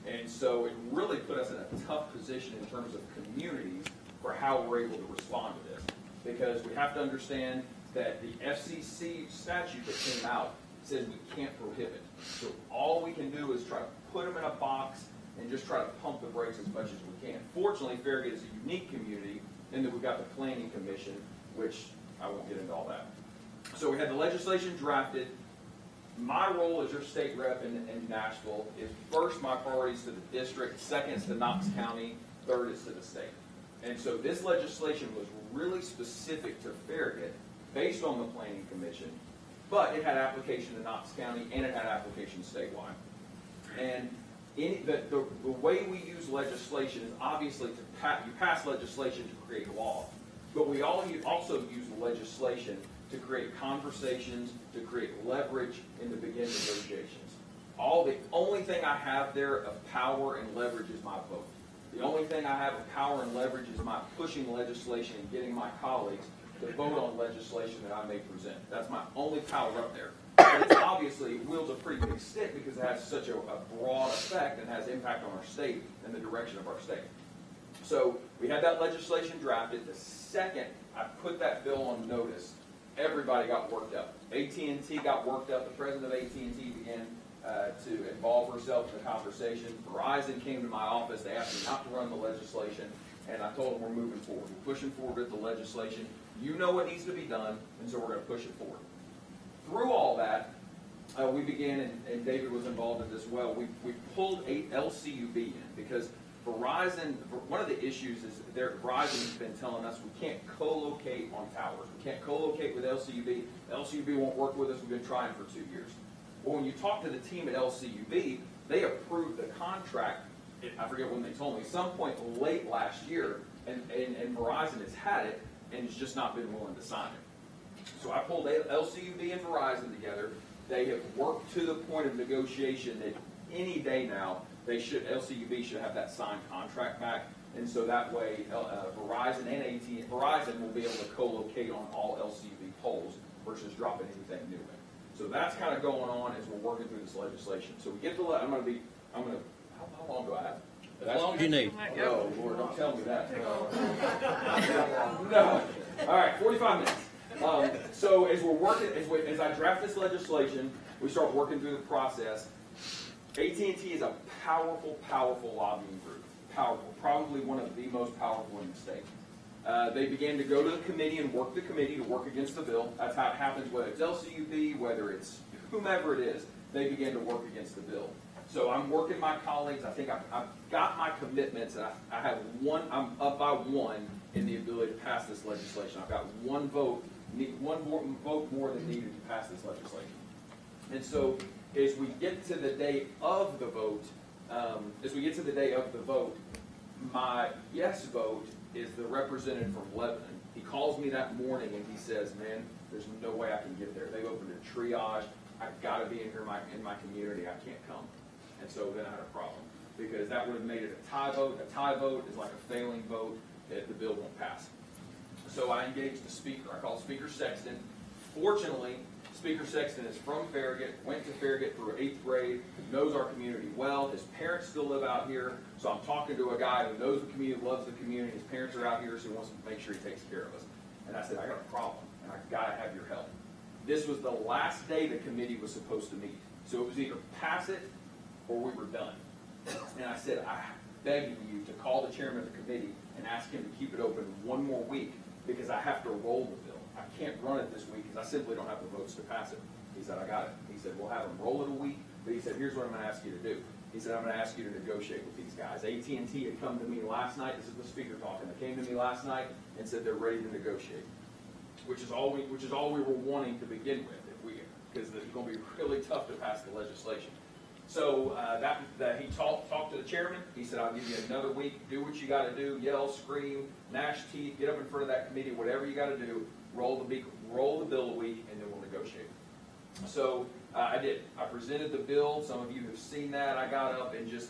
And so it really put us in a tough position in terms of communities for how we're able to respond to this. Because we have to understand that the FCC statute that came out says we can't prohibit. So all we can do is try to put them in a box and just try to pump the brakes as much as we can. Fortunately, Farragut is a unique community in that we've got the Planning Commission, which I won't get into all that. So we had the legislation drafted. My role as your state rep in Nashville is first my priorities to the district, second is to Knox County, third is to the state. And so this legislation was really specific to Farragut based on the Planning Commission, but it had application to Knox County and it had application statewide. And the way we use legislation is obviously you pass legislation to create law, but we also use legislation to create conversations, to create leverage, and to begin negotiations. The only thing I have there of power and leverage is my vote. The only thing I have of power and leverage is my pushing legislation and getting my colleagues to vote on legislation that I may present. That's my only power up there. But it's obviously, it wields a pretty big stick because it has such a broad effect and has impact on our state and the direction of our state. So we had that legislation drafted. The second I put that bill on notice, everybody got worked up. AT&T got worked up. The president of AT&T began to involve herself in the conversation. Verizon came to my office. They asked me not to run the legislation, and I told them we're moving forward. We're pushing forward with the legislation. You know what needs to be done, and so we're going to push it forward. Through all that, we began, and David was involved in this as well, we pulled a LCUB in because Verizon, one of the issues is Verizon has been telling us we can't co-locate on towers. We can't co-locate with LCUB. LCUB won't work with us. We've been trying for 2 years. Well, when you talk to the team at LCUB, they approved the contract, I forget when they told me, some point late last year, and Verizon has had it, and it's just not been willing to sign it. So I pulled LCUB and Verizon together. They have worked to the point of negotiation that any day now, LCUB should have that signed contract back, and so that way Verizon and AT&T, Verizon will be able to co-locate on all LCUB poles versus dropping anything new in. So that's kind of going on as we're working through this legislation. So we get to, how long do I have? As long as you need. Oh, Lord, don't tell me that. No. All right, 45 minutes. So as we're working, as I draft this legislation, we start working through the process. AT&T is a powerful, powerful lobbying group. Powerful, probably one of the most powerful in the state. They began to go to the committee and work the committee to work against the bill. That's how it happens, whether it's LCUB, whether it's whomever it is, they begin to work against the bill. So I'm working my colleagues. I think I've got my commitments, and I have one. I'm up by one in the ability to pass this legislation. I've got one vote more than needed to pass this legislation. And so as we get to the day of the vote, my yes vote is the representative from Lebanon. He calls me that morning and he says, "Man, there's no way I can get there. They've opened a triage. I've got to be in here in my community. I can't come." And so then I had a problem because that would have made it a tie vote. A tie vote is like a failing vote that the bill won't pass. So I engaged the speaker. I called Speaker Sexton. Fortunately, Speaker Sexton is from Farragut, went to Farragut through 8th grade, knows our community well. His parents still live out here, so I'm talking to a guy who knows the community, loves the community. His parents are out here, so he wants to make sure he takes care of us. And I said, I got a problem, and I got to have your help. This was the last day the committee was supposed to meet. So it was either pass it or we were done. And I said, I beg you to call the chairman of the committee and ask him to keep it open one more week because I have to roll the bill. I can't run it this week because I simply don't have the votes to pass it. He said, I got it. He said, we'll have him roll it a week, but he said, here's what I'm going to ask you to do. He said, I'm going to ask you to negotiate with these guys. AT&T had come to me last night. This is the speaker talking. They came to me last night and said they're ready to negotiate, which is all we were wanting to begin with, because it's going to be really tough to pass the legislation. So he talked to the chairman. He said, I'll give you another week. Do what you got to do. Yell, scream, gnash teeth, get up in front of that committee, whatever you got to do. Roll the bill a week, and then we'll negotiate. So I did. I presented the bill. Some of you have seen that. I got up and just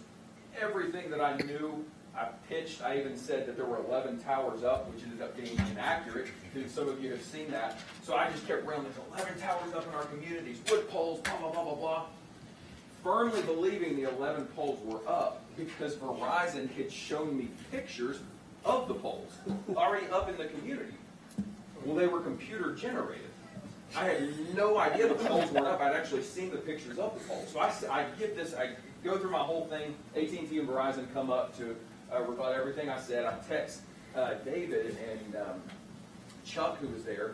everything that I knew, I pitched. I even said that there were 11 towers up, which ended up being inaccurate. Some of you have seen that. So I just kept running. There's 11 towers up in our communities, wood poles, blah, blah, blah, blah, blah. Firmly believing the 11 poles were up because Verizon had shown me pictures of the poles already up in the community. Well, they were computer generated. I had no idea the poles weren't up. I'd actually seen the pictures of the poles. So I go through my whole thing. AT&T and Verizon come up to rebut everything I said. I text David and Chuck, who was there,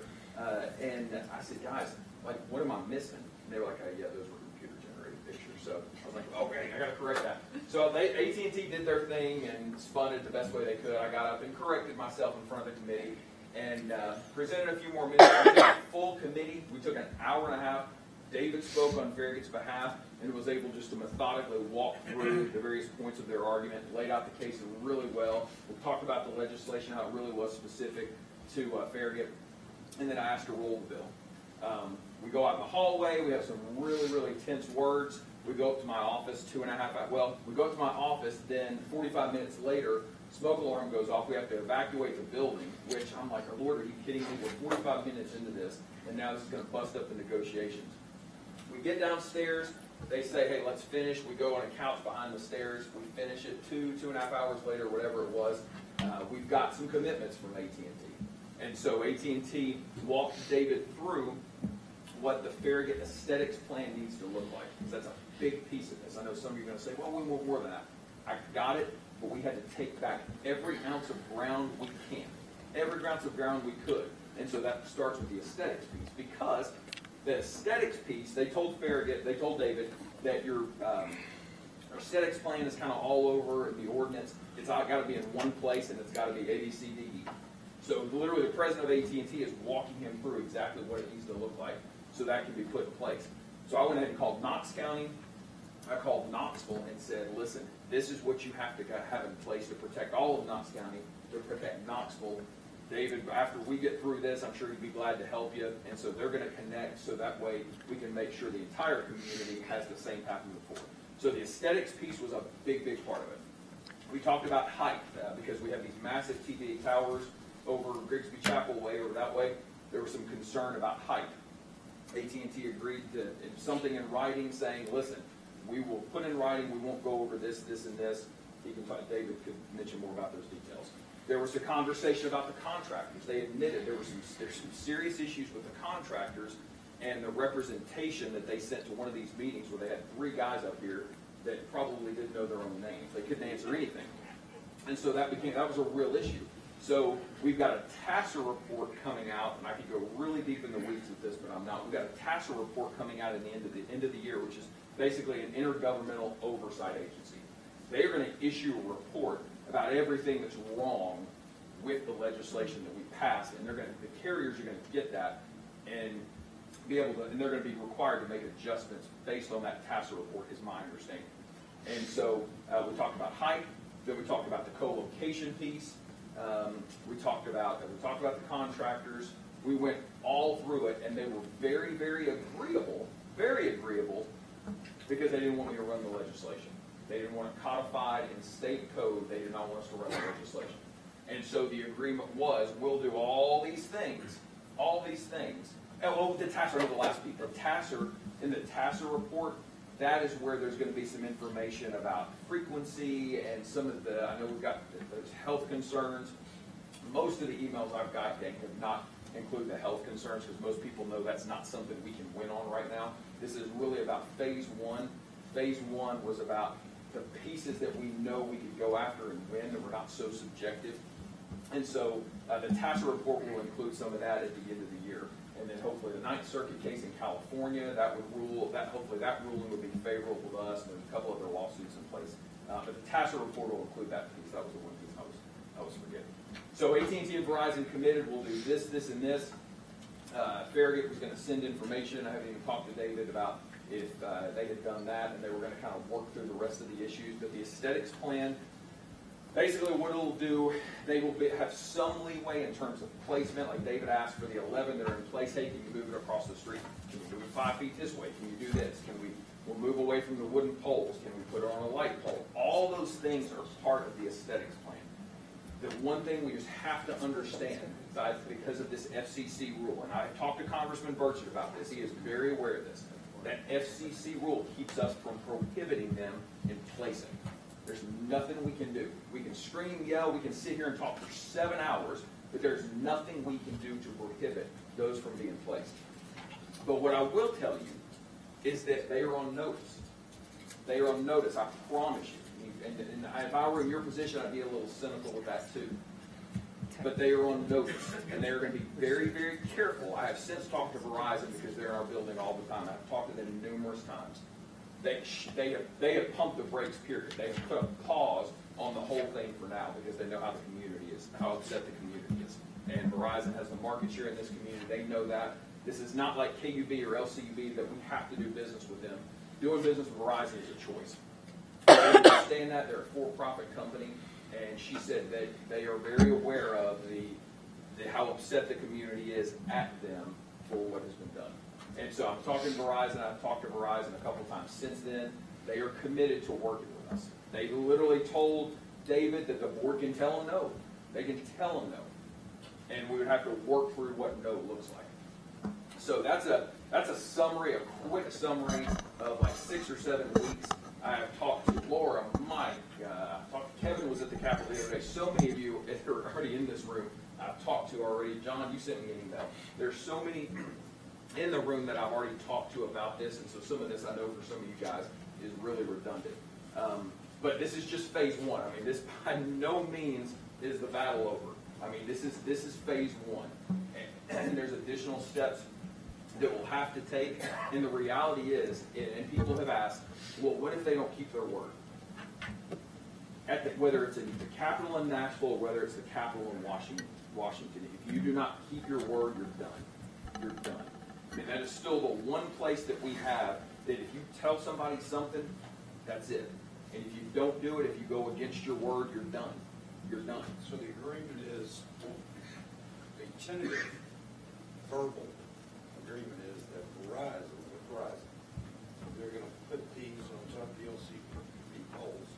and I said, guys, like, what am I missing? And they were like, yeah, those were computer-generated pictures. So I was like, okay, I got to correct that. So AT&T did their thing and spun it the best way they could. I got up and corrected myself in front of the committee and presented a few more minutes. We took a full committee. We took an hour and a half. David spoke on Farragut's behalf and was able just to methodically walk through the various points of their argument, laid out the case really well. We talked about the legislation, how it really was specific to Farragut, and then I asked to roll the bill. We go out in the hallway. We have some really, really tense words. We go up to my office, we go up to my office, then 45 minutes later, smoke alarm goes off. We have to evacuate the building, which I'm like, oh, Lord, are you kidding me? We're 45 minutes into this, and now this is going to bust up the negotiations. We get downstairs. They say, hey, let's finish. We go on a couch behind the stairs. We finish it 2.5 hours later, whatever it was. We've got some commitments from AT&T. And so AT&T walked David through what the Farragut aesthetics plan needs to look like. Because that's a big piece of this. I know some of you are going to say, well, we want more than that. I got it, but we had to take back every ounce of ground we can. Every ounce of ground we could. And so that starts with the aesthetics piece. Because the aesthetics piece, they told David that your aesthetics plan is kind of all over the ordinance. It's got to be in one place, and it's got to be A, B, C, D, E. So literally the president of AT&T is walking him through exactly what it needs to look like so that can be put in place. So I went ahead and called Knox County. I called Knoxville and said, listen, this is what you have to have in place to protect all of Knox County, to protect Knoxville. David, after we get through this, I'm sure he'd be glad to help you. And so they're going to connect so that way we can make sure the entire community has the same path moving forward. So the aesthetics piece was a big, big part of it. We talked about height because we have these massive TVA towers over Grigsby Chapel Way or that way. There was some concern about height. AT&T agreed to something in writing saying, listen, we will put in writing, we won't go over this, this, and this. David could mention more about those details. There was a conversation about the contractors. They admitted there's some serious issues with the contractors and the representation that they sent to one of these meetings where they had 3 guys up here that probably didn't know their own names. They couldn't answer anything. And so that was a real issue. So we've got a TASER report coming out, and I could go really deep in the weeds with this, but I'm not. We've got a TASER report coming out at the end of the year, which is basically an intergovernmental oversight agency. They're going to issue a report about everything that's wrong with the legislation that we passed, and the carriers are going to get that and be able to, and they're going to be required to make adjustments based on that TASER report, is my understanding. And so we talked about height, then we talked about the co-location piece. We talked about the contractors. We went all through it, and they were very, very agreeable, because they didn't want me to run the legislation. They didn't want it codified in state code. They did not want us to run the legislation. And so the agreement was, we'll do all these things. Oh, the TASER, the last piece. The TASER, in the TASER report, that is where there's going to be some information about frequency and some of I know we've got those health concerns. Most of the emails I've got have not include the health concerns, because most people know that's not something we can win on right now. This is really about phase one. Phase one was about the pieces that we know we could go after and win, that were not so subjective. And so the TASA report will include some of that at the end of the year. And then hopefully the Ninth Circuit case in California, that would rule, that hopefully that ruling would be favorable to us, and there's a couple other lawsuits in place. But the TASA report will include that piece. That was the one piece I was forgetting. So AT&T and Verizon committed, we'll do this, this, and this. Farragut was going to send information. I haven't even talked to David about if they had done that, and they were going to kind of work through the rest of the issues. But the aesthetics plan, basically what it'll do, they will have some leeway in terms of placement. Like David asked for the 11 that are in place. Hey, can you move it across the street? Can you move it 5 feet this way? Can you do this? We'll move away from the wooden poles. Can we put it on a light pole? All those things are part of the aesthetics plan. The one thing we just have to understand, because of this FCC rule, and I talked to Congressman Burchett about this, he is very aware of this, that FCC rule keeps us from prohibiting them in placing. There's nothing we can do. We can scream, yell, we can sit here and talk for 7 hours, but there's nothing we can do to prohibit those from being placed. But what I will tell you is that they are on notice. They are on notice, I promise you. And if I were in your position, I'd be a little cynical with that too. But they are on notice, and they're going to be very, very careful. I have since talked to Verizon because they're in our building all the time. I've talked to them numerous times. They have pumped the brakes, period. They have put a pause on the whole thing for now because they know how the community is, how upset the community is. And Verizon has the market share in this community. They know that. This is not like KUB or LCUB that we have to do business with them. Doing business with Verizon is a choice. They understand that. They're a for-profit company, and she said that they are very aware of how upset the community is at them for what has been done. And so I'm talking to Verizon. I've talked to Verizon a couple times since then. They are committed to working with us. They literally told David that the board can tell him no. They can tell him no, and we would have to work through what no looks like. So that's a summary, a quick summary of like 6 or 7 weeks. I have talked to Laura, Mike, talked to Kevin, was at the Capitol the other day. So many of you that are already in this room I've talked to already. John, you sent me an email. There's so many in the room that I've already talked to about this, and so some of this I know for some of you guys is really redundant. But this is just phase one. I mean, this by no means is the battle over. I mean, this is phase one, and there's additional steps that we'll have to take. And the reality is, and people have asked, well, what if they don't keep their word? Whether it's in the Capitol in Nashville or whether it's the Capitol in Washington, if you do not keep your word, you're done. You're done. I mean, that is still the one place that we have that if you tell somebody something, that's it. And if you don't do it, if you go against your word, you're done. You're done. So the agreement is, a tentative verbal agreement is that Verizon, they're going to put these on top of the LCP poles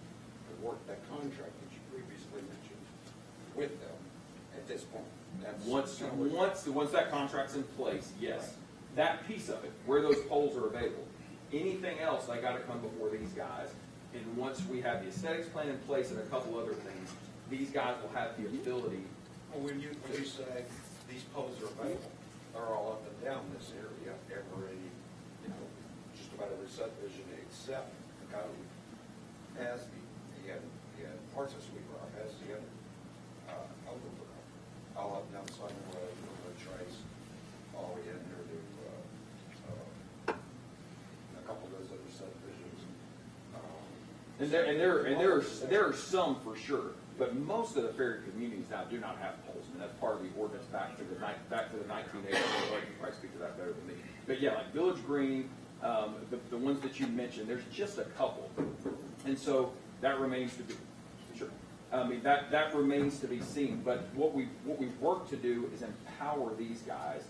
and work that contract that you previously mentioned with them at this point. That's Once that contract's in place, yes. That piece of it, where those poles are available. Anything else, I got to come before these guys. And once we have the aesthetics plan in place and a couple other things, these guys will have the ability. Well, when you say these poles are available, they're all up and down this area, just about every subdivision except the code has the parts of Sweet Rock has the overbrow, all up and down Simon Road, Trace, all the way in here to a couple of those other subdivisions. And there are some for sure, but most of the Farragut communities now do not have poles, and that's part of the ordinance back to the 1980s. You probably speak to that better than me. But yeah, like Village Green, the ones that you mentioned, there's just a couple, and so that remains to be sure. I mean that remains to be seen. But what we work to do is empower these guys,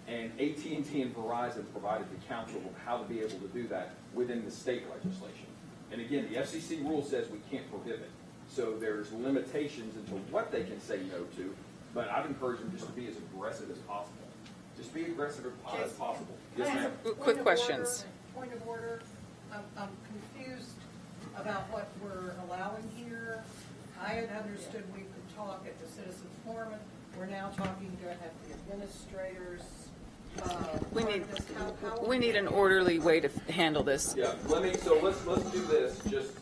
and AT&T and Verizon provided the counsel of how to be able to do that within the state legislation. And again, the FCC rule says we can't prohibit. So there's limitations into what they can say no to, but I'd encourage them just to be as aggressive as possible. Just be aggressive as possible. Yes, ma'am. Quick questions. Point of order. I'm confused about what we're allowing here. I had understood we could talk at the citizens forum we're now talking to have the administrators. We need an orderly way to handle this. Yeah, let's do this, just,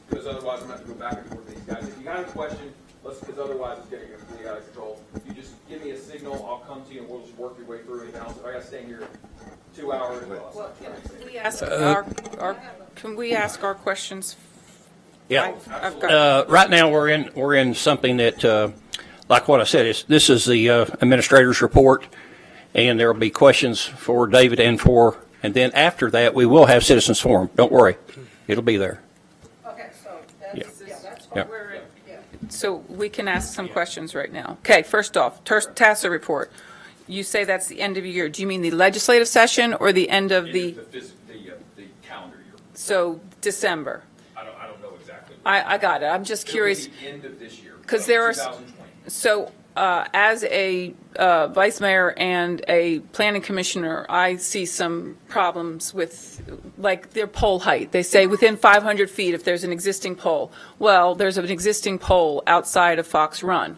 because otherwise I'm going to have to go back and forth with these guys. If you got a question, because otherwise it's getting completely out of control. You just give me a signal, I'll come to you, and we'll just work your way through anything else. If I got to stay in here 2 hours, Can we ask our questions? Yeah. I've got. Right now, we're in something that, like what I said, this is the administrator's report, and there will be questions for David and then after that, we will have citizens forum. Don't worry, it'll be there. Okay, so that's Yeah. what we're in. Yeah. So we can ask some questions right now. Okay, first off, TASA report. You say that's the end of the year. Do you mean the legislative session or the end of the? The calendar year. So December. I don't know exactly. I got it. I'm just curious. The end of this year. Because there are, 2020. so as a vice mayor and a planning commissioner, I see some problems with, like, their pole height. They say within 500 feet if there's an existing pole. Well, there's an existing pole outside of Fox Run.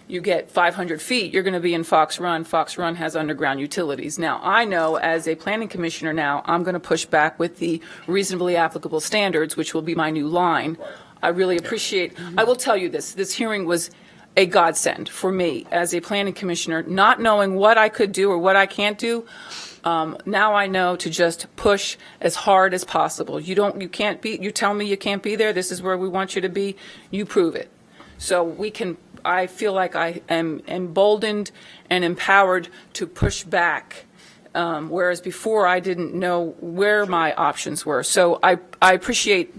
You get 500 feet, you're going to be in Fox Run. Fox Run has underground utilities. Now, I know as a planning commissioner now, I'm going to push back with the reasonably applicable standards, which will be my new line. I really appreciate, I will tell you this hearing was a godsend for me as a planning commissioner, not knowing what I could do or what I can't do. Now I know to just push as hard as possible. You tell me you can't be there, this is where we want you to be, you prove it. So I feel like I am emboldened and empowered to push back, whereas before I didn't know where my options were. So I appreciate,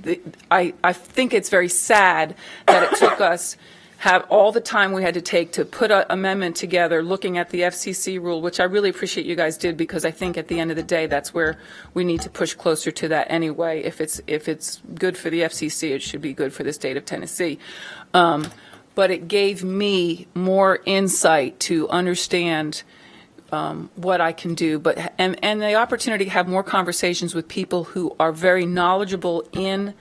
I think it's very sad that it took us have all the time we had to take to put an amendment together looking at the FCC rule, which I really appreciate you guys did, because I think at the end of the day, that's where we need to push closer to that anyway. If it's good for the FCC, it should be good for the state of Tennessee. But it gave me more insight to understand what I can do, and the opportunity to have more conversations with people who are very knowledgeable in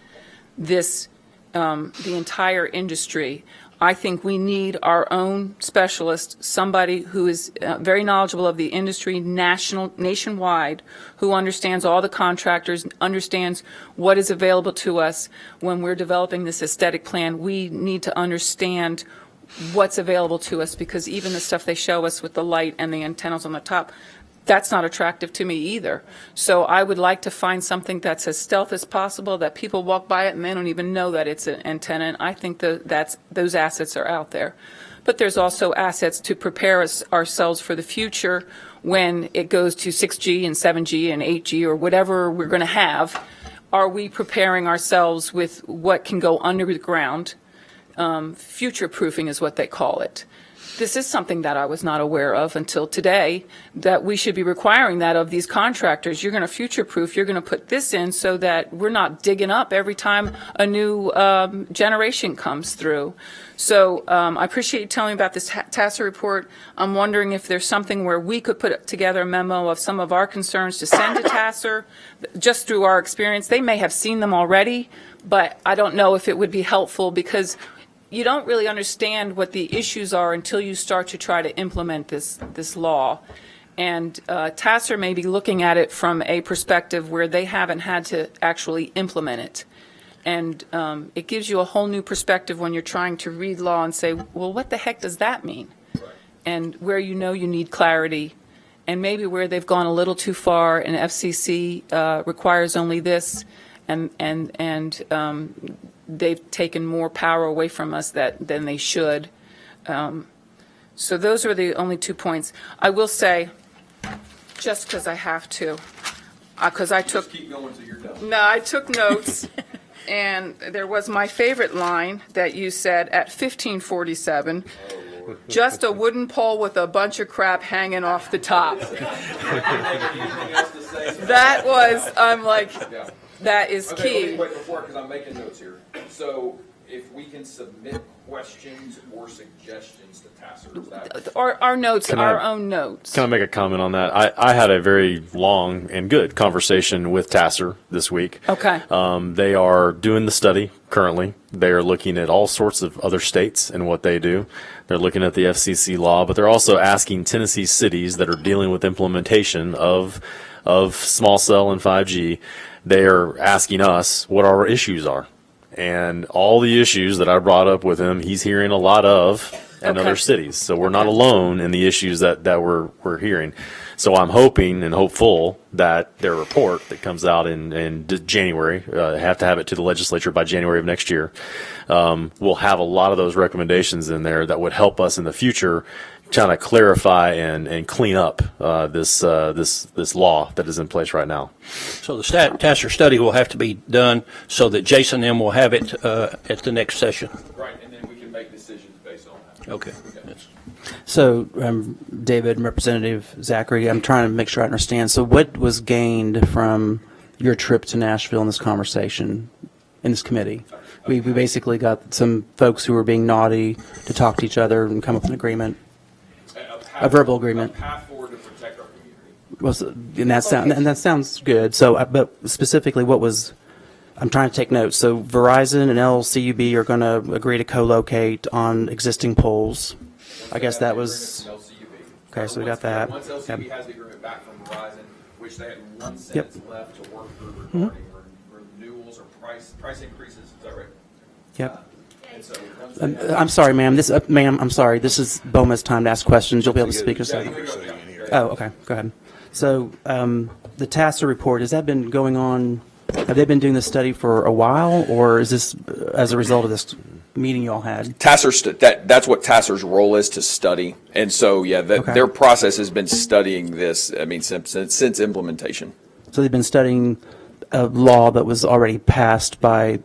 this, the entire industry. I think we need our own specialist, somebody who is very knowledgeable of the industry nationwide, who understands all the contractors, understands what is available to us when we're developing this aesthetic plan. We need to understand what's available to us, because even the stuff they show us with the light and the antennas on the top, that's not attractive to me either. So I would like to find something that's as stealth as possible, that people walk by it and they don't even know that it's an antenna. And I think those assets are out there. But there's also assets to prepare ourselves for the future when it goes to 6G and 7G and 8G or whatever we're going to have. Are we preparing ourselves with what can go under the ground? Future-proofing is what they call it. This is something that I was not aware of until today, that we should be requiring that of these contractors. You're going to future-proof, you're going to put this in so that we're not digging up every time a new generation comes through. So I appreciate you telling me about this TASA report. I'm wondering if there's something where we could put together a memo of some of our concerns to send to TASA, just through our experience. They may have seen them already, but I don't know if it would be helpful, because you don't really understand what the issues are until you start to try to implement this law. And TASR may be looking at it from a perspective where they haven't had to actually implement it. And it gives you a whole new perspective when you're trying to read law and say, well, what the heck does that mean? Right. And where you need clarity, and maybe where they've gone a little too far and FCC requires only this, and they've taken more power away from us than they should. So those are the only 2 points. I will say, just because I have to, because I took... Just keep going until you're done. No, I took notes, and there was my favorite line that you said at 1547, just a wooden pole with a bunch of crap hanging off the top. That was, I'm like... Yeah. That is Okay, key. let me wait before, because I'm making notes here. So if we can submit questions or suggestions to Tasser, is that? Our notes, Can our I- own notes. Can I make a comment on that? I had a very long and good conversation with Tasser this week. Okay. They are doing the study currently. They are looking at all sorts of other states and what they do. They're looking at the FCC law, but they're also asking Tennessee cities that are dealing with implementation of small cell and 5G. They are asking us what our issues are. And all the issues that I brought up with him, he's hearing a lot of in Okay. other cities. So we're not alone in the issues that we're hearing. So I'm hoping and hopeful that their report that comes out in January, have to have it to the legislature by January of next year, will have a lot of those recommendations in there that would help us in the future trying to clarify and clean up this law that is in place right now. So the Tasser study will have to be done so that Jason and them will have it at the next session. Right, and then we can make decisions based on that. Okay. Yes. So, David and Representative Zachary, I'm trying to make sure I understand. So what was gained from your trip to Nashville in this conversation, in this committee? We basically got some folks who were being naughty to talk to each other and come up with an agreement, a verbal agreement. A path forward to protect our community. Well, and that sounds good. So, but specifically, what was? I'm trying to take notes. So, Verizon and LCUB are going to agree to co-locate on existing poles. I guess that was. Okay, so we got that. Once LCB Yep. has the agreement back from Verizon, which they had one Yep. sentence left to work through regarding renewals or price increases, is that right? Yep. And so once they have- I'm sorry, ma'am. I'm sorry. This is BOMA's time to ask questions. You'll be able to speak in a second. Oh, okay. Go ahead. So, the TASA report, has that been going on? Have they been doing this study for a while, or is this as a result of this meeting you all had? That's what Tasser's role is, to study. And so, yeah, Okay. their process has been studying this, I mean, since implementation. So they've been studying a law that was already passed by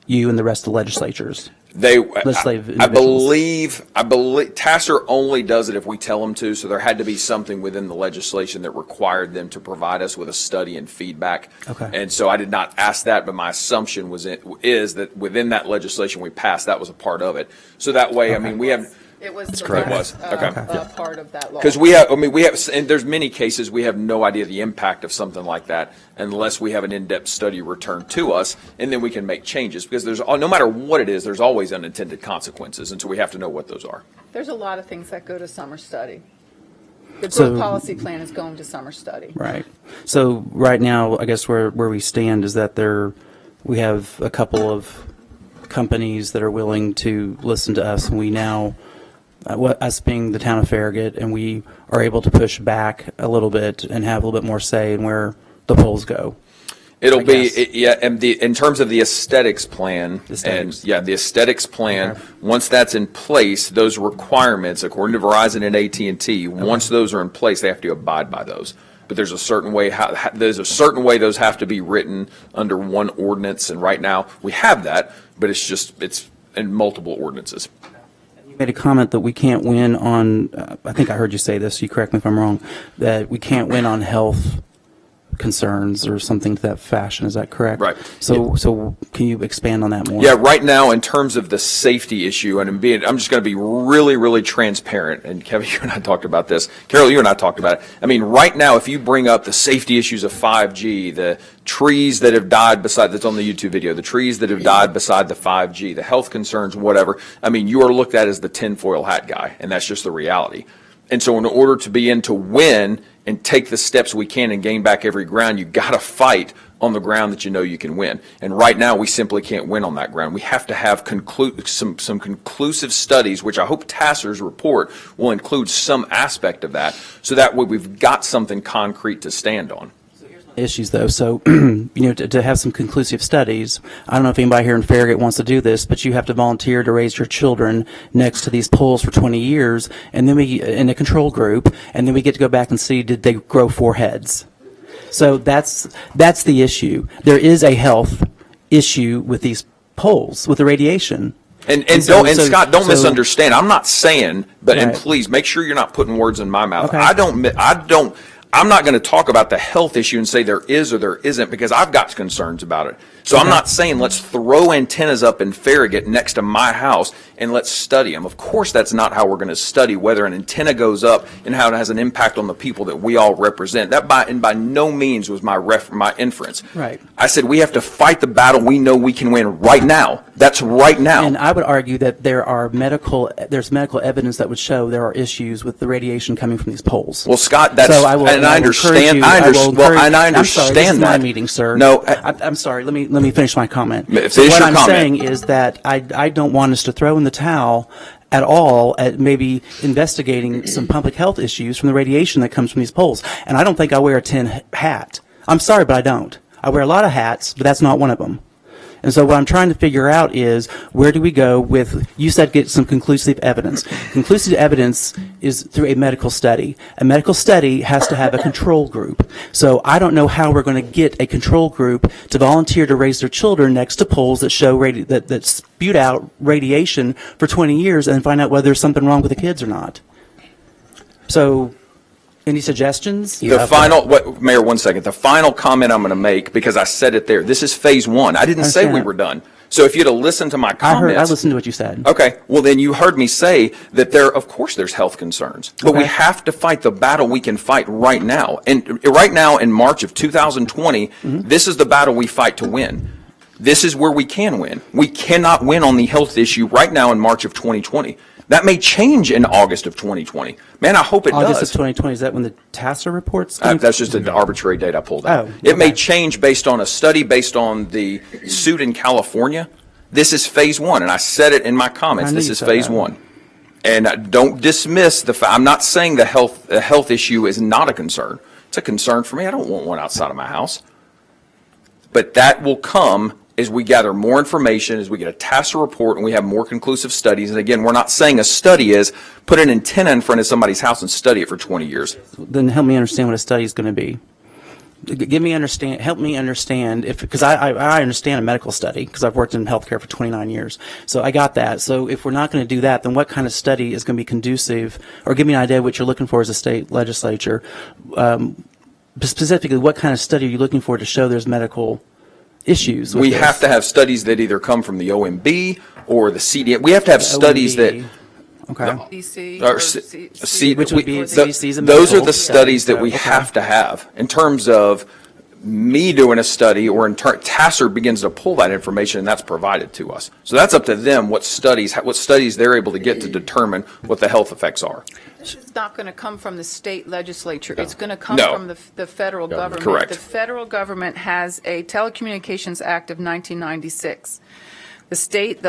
you and the rest of the legislatures. Legislative I individuals. believe Tasser only does it if we tell them to, so there had to be something within the legislation that required them to provide us with a study and feedback. Okay. And so I did not ask that, but my assumption is that within that legislation we passed, that was a part of it. So that way, I mean, we have. It was the correct. last, It was. Okay. part of that law. Because and there's many cases we have no idea the impact of something like that unless we have an in-depth study returned to us, and then we can make changes. Because no matter what it is, there's always unintended consequences, and so we have to know what those are. There's a lot of things that go to summer study. The So- growth policy plan is going to summer study. Right. So right now, I guess where we stand is that we have a couple of companies that are willing to listen to us, and we now, us being the town of Farragut, and we are able to push back a little bit and have a little bit more say in where the polls go. It'll I be, guess. yeah, and in terms of the aesthetics plan, Aesthetics. and yeah, the aesthetics plan, Okay. once that's in place, those requirements, according to Verizon and AT&T, once those are in place, they have to abide by those. But there's a certain way those have to be written under one ordinance, and right now we have that, but it's in multiple ordinances. You made a comment that we can't win on, I think I heard you say this, you correct me if I'm wrong, that we can't win on health concerns or something to that fashion. Is that correct? Right. So can you expand on that more? Yeah, right now, in terms of the safety issue, and I'm just going to be really, really transparent, and Kevin, you and I talked about this. Carol, you and I talked about it. I mean, right now, if you bring up the safety issues of 5G, the trees that have died that's on the YouTube video, the trees that have died beside the 5G, the health concerns, whatever, I mean, you are looked at as the tinfoil hat guy, and that's just the reality. And so in order to begin to win and take the steps we can and gain back every ground, you got to fight on the ground that you know you can win. And right now, we simply can't win on that ground. We have to have some conclusive studies, which I hope Tasser's report will include some aspect of that, so that way we've got something concrete to stand on. Issues though, so to have some conclusive studies. I don't know if anybody here in Farragut wants to do this, but you have to volunteer to raise your children next to these poles for 20 years, and then we in a control group, and then we get to go back and see, did they grow 4 heads? So that's the issue. There is a health issue with these poles, with the radiation. And so- Scott, don't so- misunderstand. I'm not saying, and Right. please make sure you're not putting words in my mouth. Okay. I'm not going to talk about the health issue and say there is or there isn't, because I've got concerns about it. So I'm not saying let's throw antennas up in Farragut next to my house and let's study them. Of course, that's not how we're going to study whether an antenna goes up and how it has an impact on the people that we all represent. That by no means was my inference. Right. I said we have to fight the battle we know we can win right now. That's right now. And I would argue that there's medical evidence that would show there are issues with the radiation coming from these poles. Well, Scott, that's, so I will, and I understand. I understand I'm sorry, this is that. my meeting, sir. No, I'm sorry. Let me finish my comment. Finish What your I'm comment. saying is that I don't want us to throw in the towel at all at maybe investigating some public health issues from the radiation that comes from these poles. And I don't think I wear a tin hat. I'm sorry, but I don't. I wear a lot of hats, but that's not one of them. And so what I'm trying to figure out is, where do we go with, you said get some conclusive evidence. Conclusive evidence is through a medical study. A medical study has to have a control group. So I don't know how we're going to get a control group to volunteer to raise their children next to poles that show that spewed out radiation for 20 years and find out whether there's something wrong with the kids or not. So, any suggestions? Mayor, 1 second. The final comment I'm going to make, because I said it there, this is phase one. I didn't say we were done. So if you'd have listened to my comments. I listened to what you said. Okay. Well, then you heard me say that of course there's health concerns, but we have to fight the battle we can fight right now. And right now in March of 2020, this is the battle we fight to win. This is where we can win. We cannot win on the health issue right now in March of 2020. That may change in August of 2020. Man, I hope it does. August of 2020, is that when the TASA reports? That's just an arbitrary date I pulled out. It may change based on a study, based on the suit in California. This is phase one, and I said it in my comments. This is phase one. And don't dismiss the fact, I'm not saying the health issue is not a concern. It's a concern for me. I don't want one outside of my house. But that will come as we gather more information, as we get a TASA report and we have more conclusive studies. And again, we're not saying a study is put an antenna in front of somebody's house and study it for 20 years. Then help me understand what a study is going to be. Help me understand, because I understand a medical study, because I've worked in healthcare for 29 years. So I got that. So if we're not going to do that, then what kind of study is going to be conducive, or give me an idea of what you're looking for as a state legislature. Specifically, what kind of study are you looking for to show there's medical issues with We this? have to have studies that either come from the OMB or the CDN. We have to have studies that. Okay. DC Or or which would be CDC's and those are medical the studies that we Okay. have to have. In terms of me doing a study, or in turn, TASER begins to pull that information, and that's provided to us. So that's up to them what studies they're able to get to determine what the health effects are. This is not going to come from the state legislature. It's going to come No. from the federal government. Correct. The federal government has a Telecommunications Act of 1996. The state,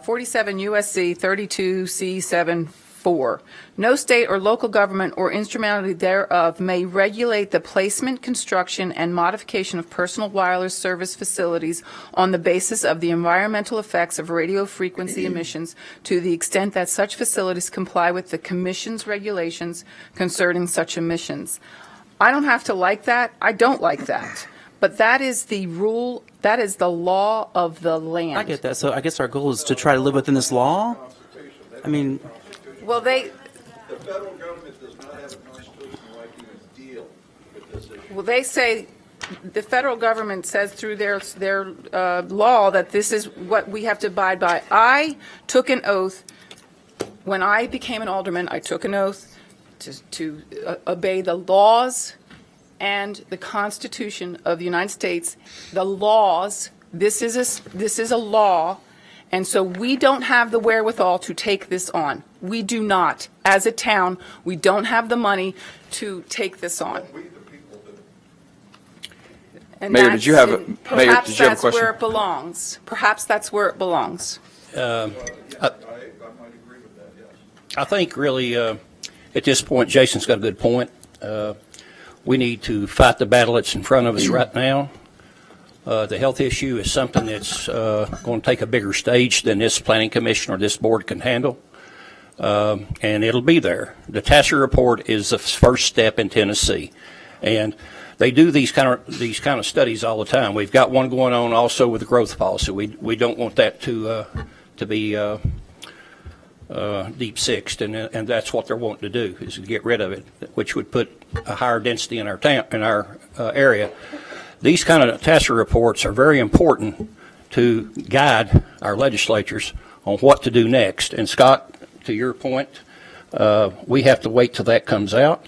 47 U.S.C. 32 C7 4. No state or local government or instrumentality thereof may regulate the placement, construction, and modification of personal wireless service facilities on the basis of the environmental effects of radio frequency emissions to the extent that such facilities comply with the Commission's regulations concerning such emissions. I don't have to like that. I don't like that. But that is the rule, that is the law of the land. I get that. So I guess our goal is to try to live within this law. I mean, Well, The federal government does not have a constitutional right to even deal with this issue. Well, they say, the federal government says through their law that this is what we have to abide by. I took an oath, when I became an alderman, I took an oath to obey the laws and the Constitution of the United States. The laws, this is a law, and so we don't have the wherewithal to take this on. We do not. As a town, we don't have the money to take this on. And Mayor, did you have a perhaps question? that's where it belongs. Perhaps that's where it belongs. I think really, at this point, Jason's got a good point. We need to fight the battle that's in front of us right now. The health issue is something that's going to take a bigger stage than this planning commission or this board can handle. And it'll be there. The TASER report is the first step in Tennessee. And they do these kind of studies all the time. We've got one going on also with the growth policy. We don't want that to be deep sixed, and that's what they're wanting to do, is to get rid of it, which would put a higher density in our town, in our area. These kind of TASER reports are very important to guide our legislatures on what to do next. And Scott, to your point, we have to wait till that comes out.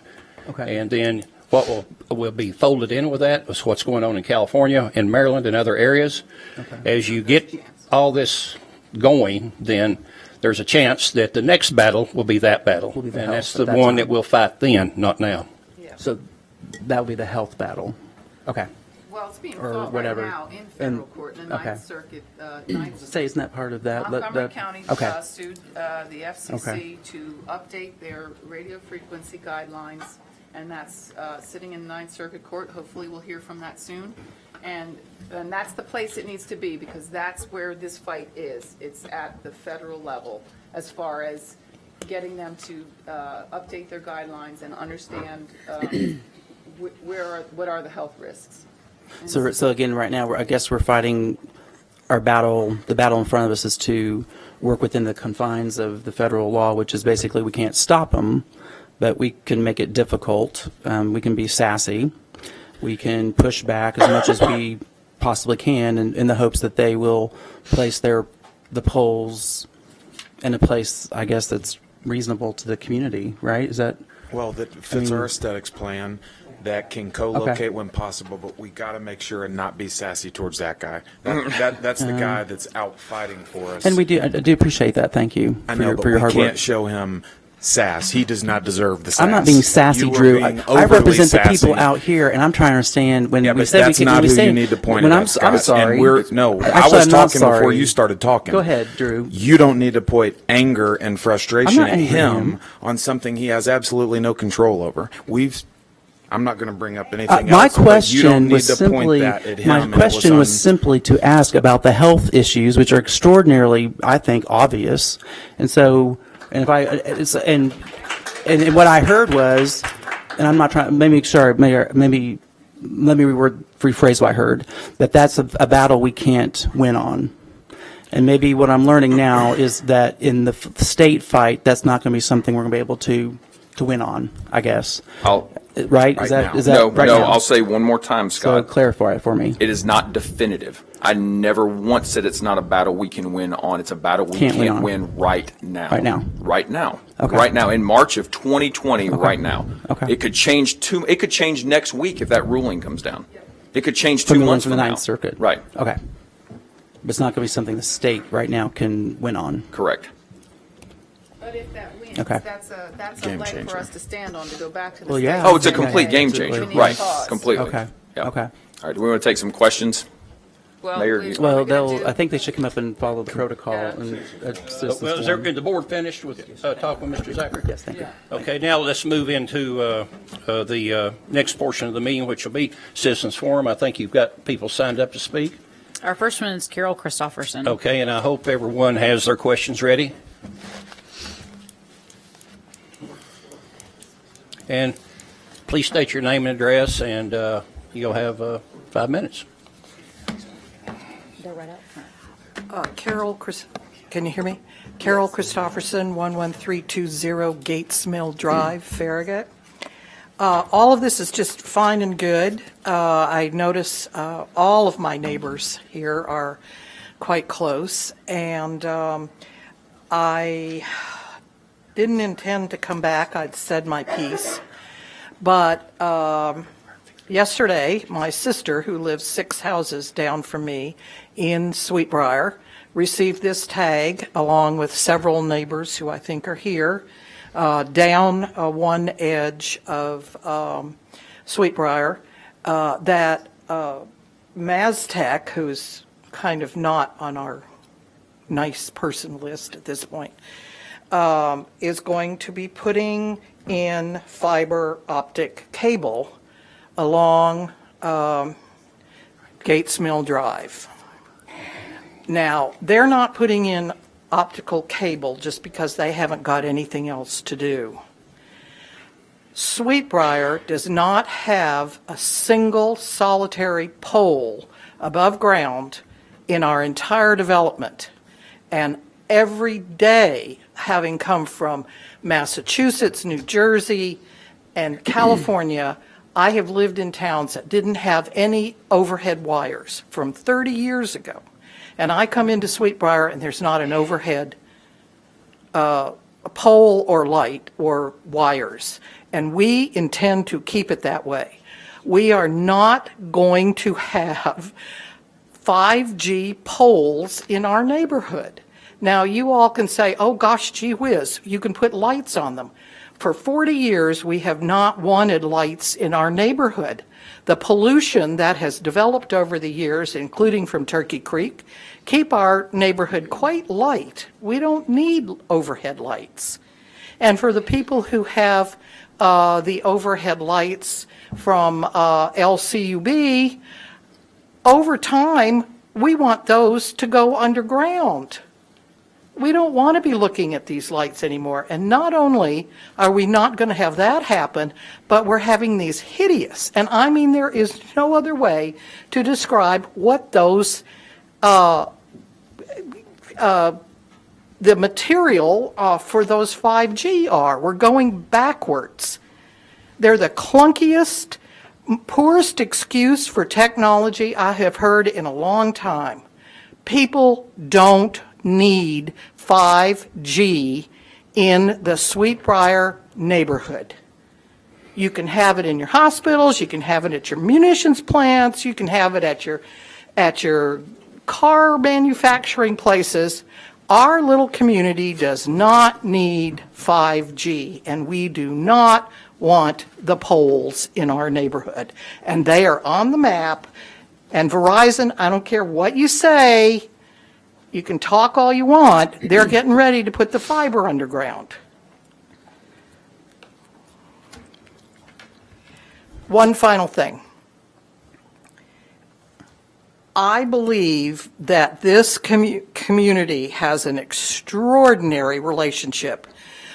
Okay. And then what will be folded in with that is what's going on in California and Maryland and other areas. Okay. As you get all this going, then there's a chance that the next battle will be that battle. Will be the and health that's at the that one time. that we'll fight then, not now. So that would be the health battle. Okay. Well, it's being Or fought whatever. right now in federal court in the okay. Ninth Circuit. Ninth Say, isn't that part of that? Montgomery County okay. sued the FCC Okay. to update their radio frequency guidelines, and that's sitting in the Ninth Circuit Court. Hopefully, we'll hear from that soon. And that's the place it needs to be, because that's where this fight is. It's at the federal level as far as getting them to update their guidelines and understand what are the health risks. So again, right now, I guess we're fighting our battle. The battle in front of us is to work within the confines of the federal law, which is basically we can't stop them, but we can make it difficult. We can be sassy. We can push back as much as we possibly can in the hopes that they will place the polls in a place, I guess, that's reasonable to the community, right? Is that? Well, that fits our aesthetics plan. That can co-locate Okay. when possible, but we got to make sure and not be sassy towards that guy. That's the guy that's out fighting for us. And I do appreciate that. Thank you I for know, your, but for your we hard can't work. show him sass. He does not deserve the sass. I'm not being sassy, You are Drew. being I overly represent the sassy. people out here, and I'm trying to understand when Yeah, we but say that's we can. not when we who say, you need to point when it I'm, at, Scott. I'm sorry. And I Actually, was I'm not talking before sorry. you started talking. Go ahead, Drew. You don't need to point anger and frustration I'm not at angry at him him. on something he has absolutely no control over. I'm not going to bring up anything My else, but you don't question need was to point simply that at him. my and it question was un- simply to ask about the health issues, which are extraordinarily, I think, obvious. And so, and if and what I heard was, and I'm not trying. Maybe let me rephrase what I heard. That's a battle we can't win on. And maybe what I'm learning now is that in the state fight, that's not going to be something we're going to be able to win on, I guess. Right? Is that No, right now? I'll say one more time, So Scott. clarify it for me. It is not definitive. I never once said it's not a battle we can win on. It's a battle we Can't win can't on. win right now. Right now. Right now. Okay. Right now. In March of 2020, right now. Okay. It could change It could change next week if that ruling comes down. It could change From 2 the months from from the now. Ninth Circuit. Right. Okay. But it's not going to be something the state right now can win on. Correct. But if that wins, Okay. that's a Game leg changer. for us to stand on, to go back to the Well, state. yeah. Oh, it's a and say, complete game absolutely. changer. We need Right. a pause. Completely. Okay. Yeah. Okay. All right. Do we want to take some questions? Well, Mayor, please, you- what are Well, we gonna do? I think they should come up and follow the protocol and assist Well, us is along. the board finished with talking with Mr. Zachary? Yes, thank you. Okay, now let's move into the next portion of the meeting, which will be citizens forum. I think you've got people signed up to speak. Our first one is Carol Christofferson. Okay, and I hope everyone has their questions ready. And please state your name and address, and you'll have 5 minutes. They're right up front. Can you hear me? Carol Christofferson, 11320 Gates Mill Drive, Farragut. All of this is just fine and good. I notice all of my neighbors here are quite close, and I didn't intend to come back. I'd said my piece. But yesterday, my sister, who lives 6 houses down from me in Sweetbriar, received this tag along with several neighbors who I think are here down one edge of Sweetbriar that Maztec, who's kind of not on our nice person list at this point, is going to be putting in fiber optic cable along Gates Mill Drive. Now, they're not putting in optical cable just because they haven't got anything else to do. Sweetbriar does not have a single solitary pole above ground in our entire development. And every day, having come from Massachusetts, New Jersey, and California, I have lived in towns that didn't have any overhead wires from 30 years ago. And I come into Sweetbriar and there's not an overhead pole or light or wires. And we intend to keep it that way. We are not going to have 5G poles in our neighborhood. Now, you all can say, oh gosh, gee whiz, you can put lights on them. For 40 years, we have not wanted lights in our neighborhood. The pollution that has developed over the years, including from Turkey Creek, keep our neighborhood quite light. We don't need overhead lights. And for the people who have the overhead lights from LCUB, over time, we want those to go underground. We don't want to be looking at these lights anymore. And not only are we not going to have that happen, but we're having these hideous, and I mean there is no other way to describe what those, the material for those 5G are. We're going backwards. They're the clunkiest, poorest excuse for technology I have heard in a long time. People don't need 5G in the Sweetbriar neighborhood. You can have it in your hospitals, you can have it at your munitions plants, you can have it at your car manufacturing places. Our little community does not need 5G, and we do not want the poles in our neighborhood. And they are on the map, and Verizon, I don't care what you say, you can talk all you want, they're getting ready to put the fiber underground. One final thing. I believe that this community has an extraordinary relationship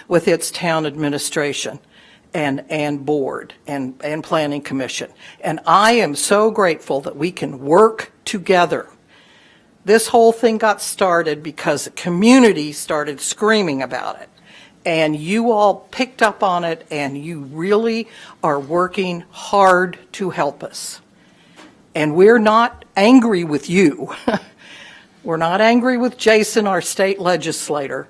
with its town administration and board and planning commission. And I am so grateful that we can work together. This whole thing got started because the community started screaming about it. And you all picked up on it, and you really are working hard to help us. And we're not angry with you. We're not angry with Jason, our state legislator.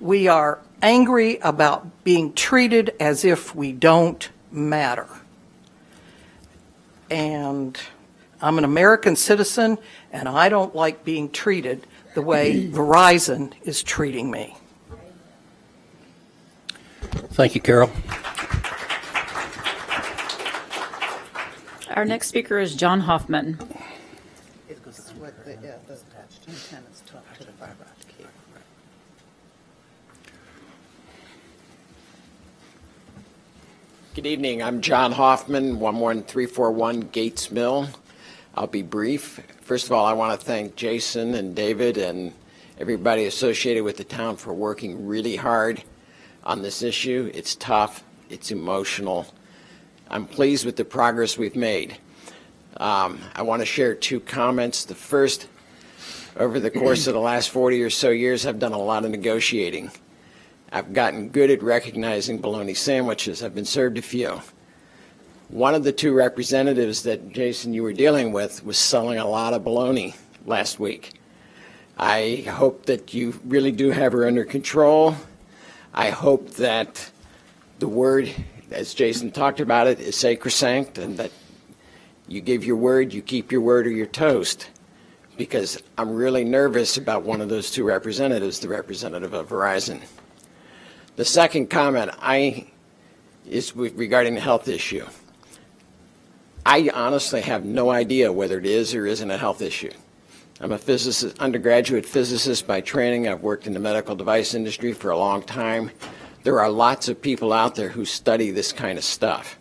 We are angry about being treated as if we don't matter. And I'm an American citizen, and I don't like being treated the way Verizon is treating me. Thank you, Carol. Our next speaker is John Hoffman. Good evening. I'm John Hoffman, 11341 Gates Mill. I'll be brief. First of all, I want to thank Jason and David and everybody associated with the town for working really hard on this issue. It's tough. It's emotional. I'm pleased with the progress we've made. I want to share two comments. The first, over the course of the last 40 or so years, I've done a lot of negotiating. I've gotten good at recognizing bologna sandwiches. I've been served a few. One of the two representatives that, Jason, you were dealing with was selling a lot of bologna last week. I hope that you really do have her under control. I hope that the word, as Jason talked about it, is sacrosanct, and that you give your word, you keep your word, or you're toast. Because I'm really nervous about one of those two representatives, the representative of Verizon. The second comment is regarding the health issue. I honestly have no idea whether it is or isn't a health issue. I'm a physicist, undergraduate physicist by training. I've worked in the medical device industry for a long time. There are lots of people out there who study this kind of stuff,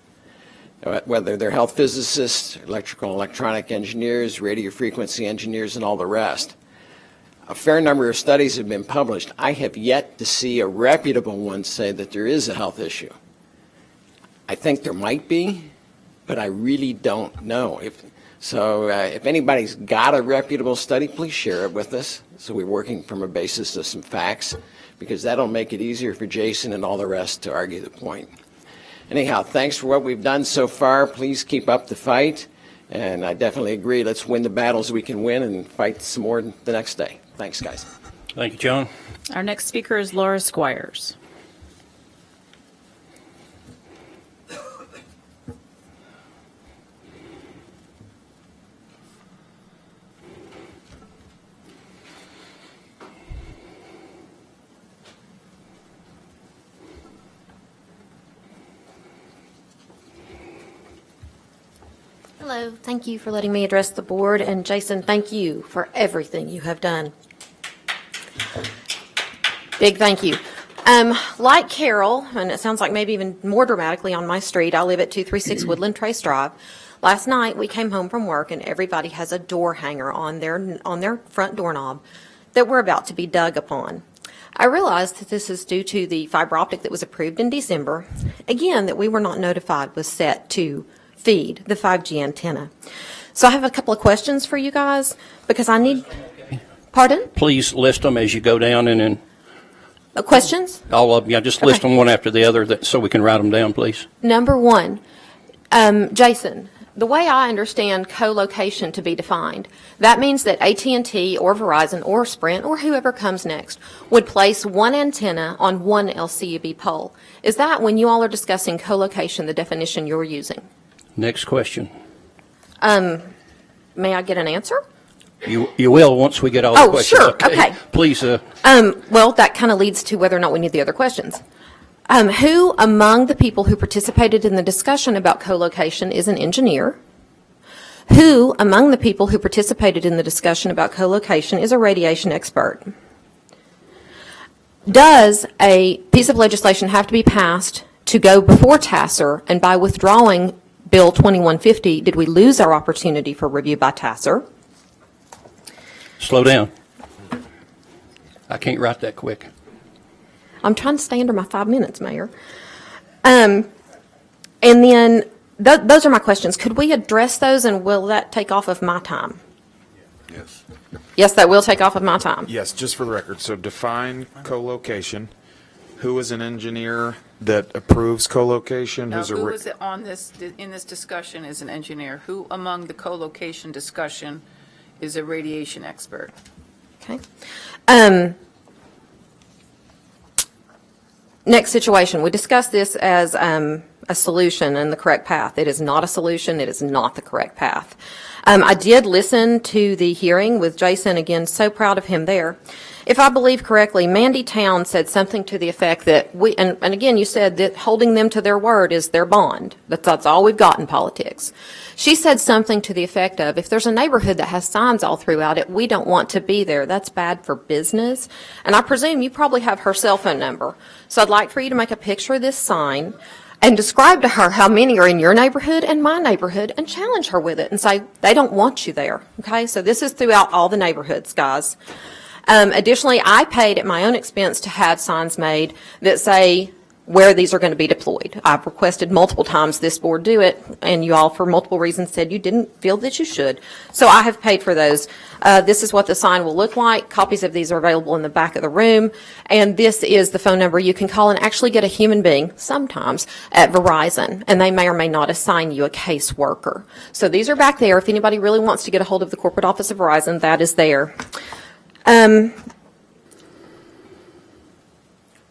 whether they're health physicists, electrical and electronic engineers, radio frequency engineers, and all the rest. A fair number of studies have been published. I have yet to see a reputable one say that there is a health issue. I think there might be, but I really don't know. So if anybody's got a reputable study, please share it with us. So we're working from a basis of some facts, because that'll make it easier for Jason and all the rest to argue the point. Anyhow, thanks for what we've done so far. Please keep up the fight. And I definitely agree. Let's win the battles we can win and fight some more the next day. Thanks, guys. Thank you, John. Our next speaker is Laura Squires. Hello, thank you for letting me address the board, and Jason, thank you for everything you have done. Big thank you. Like Carol, and it sounds like maybe even more dramatically on my street, I live at 236 Woodland Trace Drive. Last night, we came home from work, and everybody has a door hanger on their front doorknob that we're about to be dug upon. I realized that this is due to the fiber optic that was approved in December, again, that we were not notified was set to feed the 5G antenna. So I have a couple of questions for you guys, because I need, pardon? Please list them as you go down, and then Questions? all of them. Yeah, just list them one after the other so we can write them down, please. Number one, Jason, the way I understand co-location to be defined, that means that AT&T or Verizon or Sprint or whoever comes next would place one antenna on one LCUB pole. Is that, when you all are discussing co-location, the definition you're using? Next question. May I get an answer? You will once we get all the Oh, questions. sure. Okay. Please. Well, that kind of leads to whether or not we need the other questions. Who among the people who participated in the discussion about co-location is an engineer? Who among the people who participated in the discussion about co-location is a radiation expert? Does a piece of legislation have to be passed to go before TASER, and by withdrawing Bill 2150, did we lose our opportunity for review by TASER? Slow down. I can't write that quick. I'm trying to stay under my 5 minutes, Mayor. And then those are my questions. Could we address those, and will that take off of my time? Yes. Yes, that will take off of my time. Yes, just for the record. So define co-location. Who is an engineer that approves co-location? Now, Who's who is it in this discussion is an engineer? Who among the co-location discussion is a radiation expert? Okay. Next situation. We discussed this as a solution and the correct path. It is not a solution. It is not the correct path. I did listen to the hearing with Jason. Again, so proud of him there. If I believe correctly, Mandy Town said something to the effect that and again, you said that holding them to their word is their bond. That's all we've got in politics. She said something to the effect of, if there's a neighborhood that has signs all throughout it, we don't want to be there. That's bad for business. And I presume you probably have her cell phone number. So I'd like for you to make a picture of this sign and describe to her how many are in your neighborhood and my neighborhood, and challenge her with it and say, they don't want you there. Okay, so this is throughout all the neighborhoods, guys. Additionally, I paid at my own expense to have signs made that say where these are going to be deployed. I've requested multiple times this board do it, and you all, for multiple reasons, said you didn't feel that you should. So I have paid for those. This is what the sign will look like. Copies of these are available in the back of the room, and this is the phone number you can call and actually get a human being, sometimes, at Verizon, and they may or may not assign you a caseworker. So these are back there. If anybody really wants to get a hold of the corporate office of Verizon, that is there.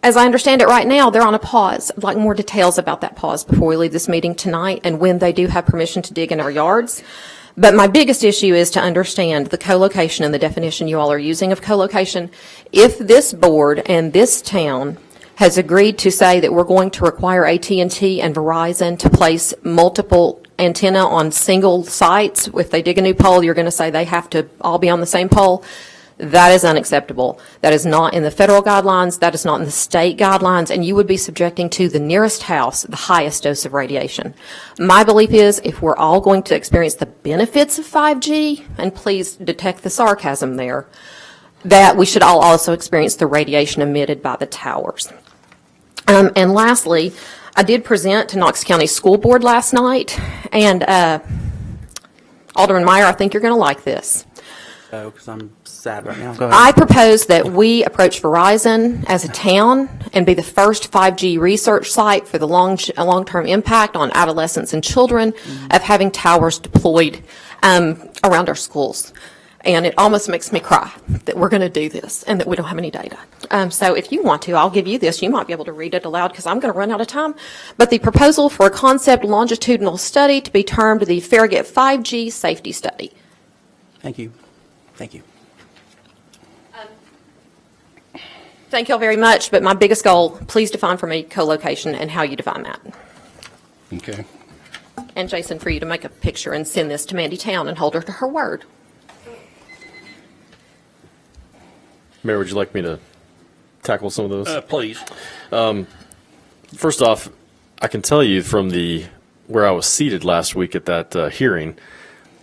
As I understand it right now, they're on a pause. I'd like more details about that pause before we leave this meeting tonight, and when they do have permission to dig in our yards. But my biggest issue is to understand the co-location and the definition you all are using of co-location. If this board and this town has agreed to say that we're going to require AT&T and Verizon to place multiple antenna on single sites, if they dig a new pole, you're going to say they have to all be on the same pole. That is unacceptable. That is not in the federal guidelines. That is not in the state guidelines. And you would be subjecting to the nearest house the highest dose of radiation. My belief is, if we're all going to experience the benefits of 5G, and please detect the sarcasm there, that we should all also experience the radiation emitted by the towers. And lastly, I did present to Knox County School Board last night, and Alderman Meyer, I think you're going to like this. Oh, because I'm sad right now. Go ahead. I propose that we approach Verizon as a town and be the first 5G research site for the long-term impact on adolescents and children of having towers deployed around our schools. And it almost makes me cry that we're going to do this and that we don't have any data. So if you want to, I'll give you this. You might be able to read it aloud because I'm going to run out of time. But the proposal for a concept longitudinal study to be termed the Farragut 5G Safety Study. Thank you. Thank you. Thank you all very much, but my biggest goal, please define for me co-location and how you define that. Okay. And Jason, for you to make a picture and send this to Mandy Town and hold her to her word. Mayor, would you like me to tackle some of those? Please. First off, I can tell you from where I was seated last week at that hearing,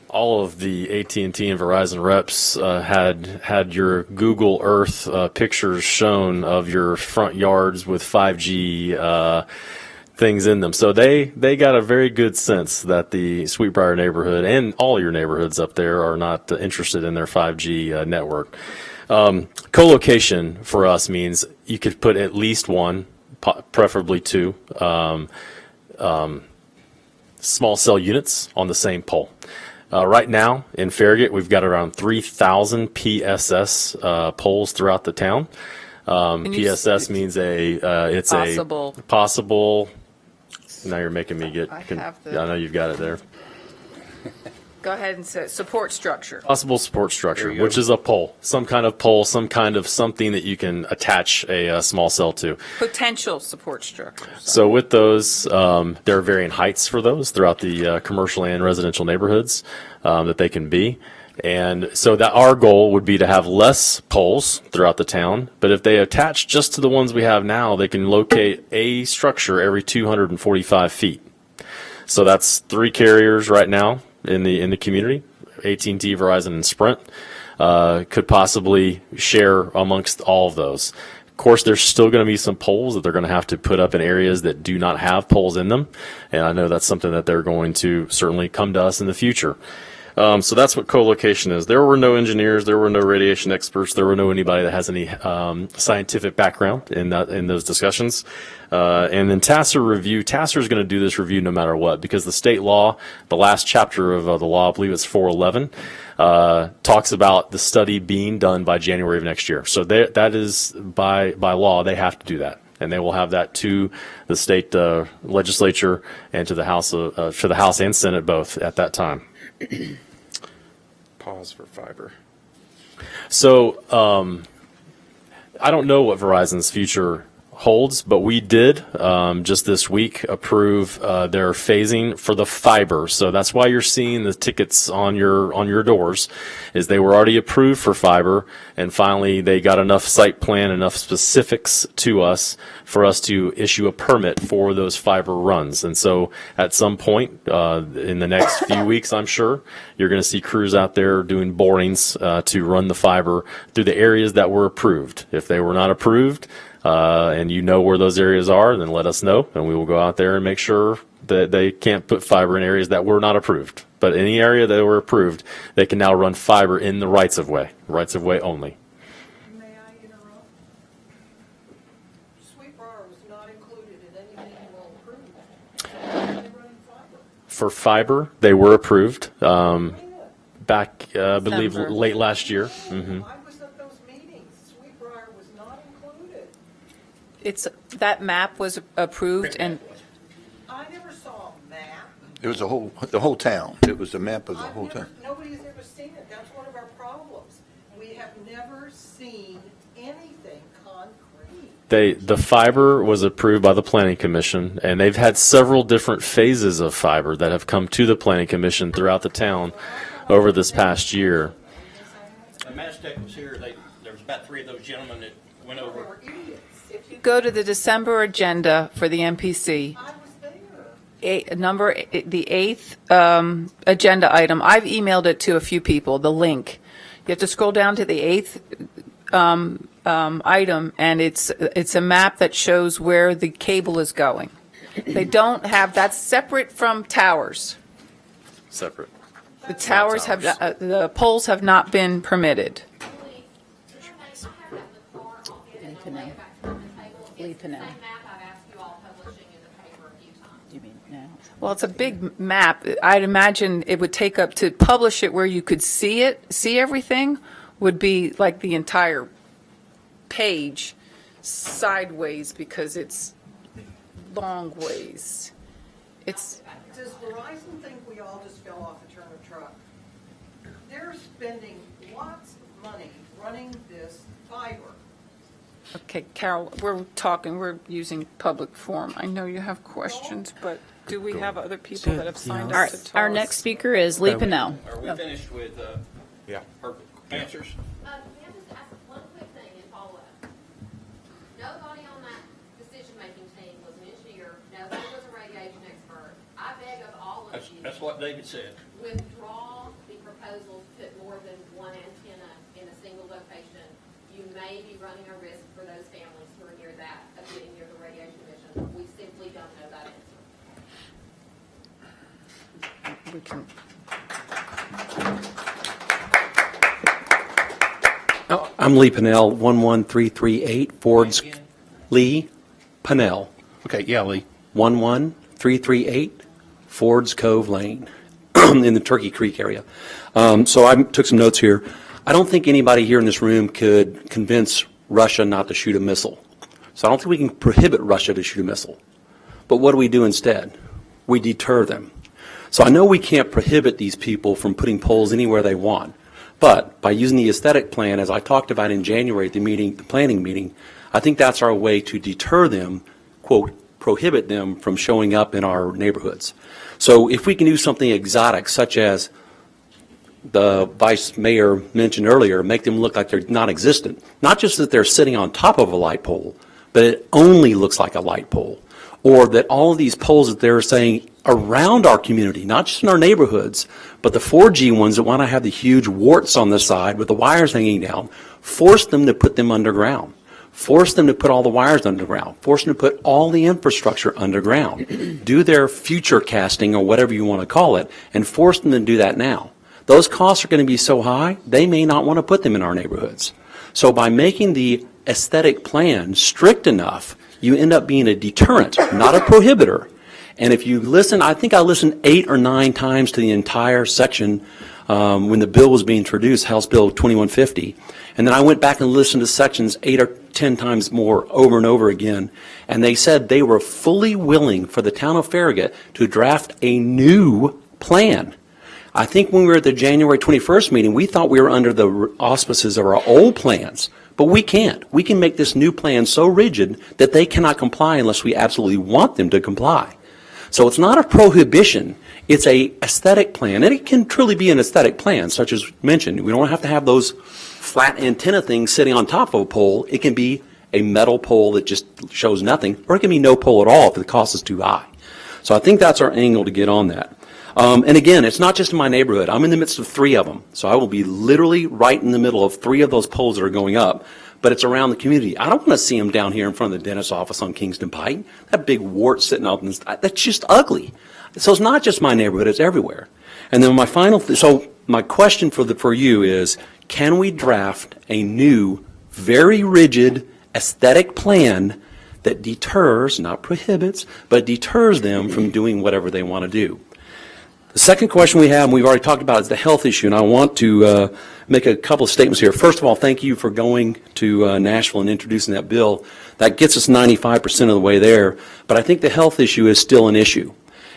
all of the AT&T and Verizon reps had your Google Earth pictures shown of your front yards with 5G things in them. So they got a very good sense that the Sweetbriar neighborhood and all your neighborhoods up there are not interested in their 5G network. Co-location for us means you could put at least one, preferably two, small cell units on the same pole. Right now in Farragut, we've got around 3,000 PSS poles throughout the town. PSS means it's Possible. a possible. Now you're making me get. I know you've got it there. Go ahead and say support structure. Possible support structure, which is a pole, some kind of something that you can attach a small cell to. Potential support structure. So with those, there are varying heights for those throughout the commercial and residential neighborhoods that they can be. And so that our goal would be to have less poles throughout the town. But if they attach just to the ones we have now, they can locate a structure every 245 feet. So that's 3 carriers right now in the community. AT&T, Verizon, and Sprint could possibly share amongst all of those. Of course, there's still going to be some poles that they're going to have to put up in areas that do not have poles in them, and I know that's something that they're going to certainly come to us in the future. So that's what co-location is. There were no engineers, there were no radiation experts, there were no anybody that has any scientific background in those discussions. And then TASER is going to do this review no matter what, because the state law, the last chapter of the law, I believe it's 411, talks about the study being done by January of next year. So that is by law, they have to do that. And they will have that to the state legislature and to the House for the House and Senate both at that time. Pause for fiber. So I don't know what Verizon's future holds, but we did just this week approve their phasing for the fiber. So that's why you're seeing the tickets on your doors, is they were already approved for fiber, and finally they got enough site plan, enough specifics to us for us to issue a permit for those fiber runs. And so at some point in the next few weeks, I'm sure, you're going to see crews out there doing borings to run the fiber through the areas that were approved. If they were not approved, and you know where those areas are, then let us know, and we will go out there and make sure that they can't put fiber in areas that were not approved. But any area that were approved, they can now run fiber in the rights-of-way only. May I interrupt? Sweetbriar was not included in anything you all approved. So why are they running fiber? For fiber, they were approved back, I believe, December. late last year. Mm-hmm. I was at those meetings. Sweetbriar was not included. That map was approved, and I never saw a map. It was the whole town. It was a map of the whole town. Nobody has ever seen it. That's one of our problems. We have never seen anything concrete. The fiber was approved by the Planning Commission, and they've had several different phases of fiber that have come to the Planning Commission throughout the town over this past year. Mastech was here. There was about 3 of those gentlemen that went over. if you go to the December agenda for the MPC, the 8th agenda item, I've emailed it to a few people, the link. You have to scroll down to the 8th item, and it's a map that shows where the cable is going. They don't have, that's separate from towers. Separate. The towers have, the poles have not been permitted. Well, it's a big map. I'd imagine it would take up to publish it where you could see it, see everything, would be like the entire page sideways because it's long ways. It's. Does Verizon think we all just fell off a Turner truck? They're spending lots of money running this fiber. Okay, Carol, we're using public forum. I know you have questions, but do we have other people that have signed Our, up to tell our us? next speaker is Lee Pinnell. Are we finished with Yeah. her answers? May I just ask one quick thing and follow up? Nobody on that decision-making team was an engineer, nobody was a radiation expert. I beg of all of you. That's what David said. Withdraw the proposal to put more than one antenna in a single location. You may be running a risk for those families who are near that, of getting near the radiation emission. We simply don't know that answer. We can. I'm Lee Pinnell, 11338 Ford's. Lee Pinnell. Okay, yeah, Lee. 11338 Ford's Cove Lane in the Turkey Creek area. So I took some notes here. I don't think anybody here in this room could convince Russia not to shoot a missile. So I don't think we can prohibit Russia to shoot a missile. But what do we do instead? We deter them. So I know we can't prohibit these people from putting poles anywhere they want. But by using the aesthetic plan, as I talked about in January at the planning meeting, I think that's our way to deter them, quote, prohibit them from showing up in our neighborhoods. So if we can do something exotic, such as the vice mayor mentioned earlier, make them look like they're non-existent. Not just that they're sitting on top of a light pole, but it only looks like a light pole. Or that all of these poles that they're saying around our community, not just in our neighborhoods, but the 4G ones that want to have the huge warts on the side with the wires hanging down, force them to put them underground. Force them to put all the wires underground. Force them to put all the infrastructure underground. Do their future casting or whatever you want to call it, and force them to do that now. Those costs are going to be so high, they may not want to put them in our neighborhoods. So by making the aesthetic plan strict enough, you end up being a deterrent, not a prohibitor. And if you listen, I think I listened 8 or 9 times to the entire section when the bill was being introduced, House Bill 2150. And then I went back and listened to sections 8 or 10 times more over and over again. And they said they were fully willing for the town of Farragut to draft a new plan. I think when we were at the January 21st meeting, we thought we were under the auspices of our old plans. But we can't. We can make this new plan so rigid that they cannot comply unless we absolutely want them to comply. So it's not a prohibition. It's a aesthetic plan. And it can truly be an aesthetic plan, such as mentioned. We don't have to have those flat antenna things sitting on top of a pole. It can be a metal pole that just shows nothing, or it can be no pole at all if the cost is too high. So I think that's our angle to get on that. And again, it's not just in my neighborhood. I'm in the midst of 3 of them. So I will be literally right in the middle of 3 of those poles that are going up, but it's around the community. I don't want to see them down here in front of the dentist's office on Kingston Pike. That big wart sitting up, that's just ugly. So it's not just my neighborhood, it's everywhere. And then my final, so my question for you is, can we draft a new, very rigid aesthetic plan that deters, not prohibits, but deters them from doing whatever they want to do? The second question we have, and we've already talked about, is the health issue, and I want to make a couple of statements here. First of all, thank you for going to Nashville and introducing that bill. That gets us 95% of the way there, but I think the health issue is still an issue.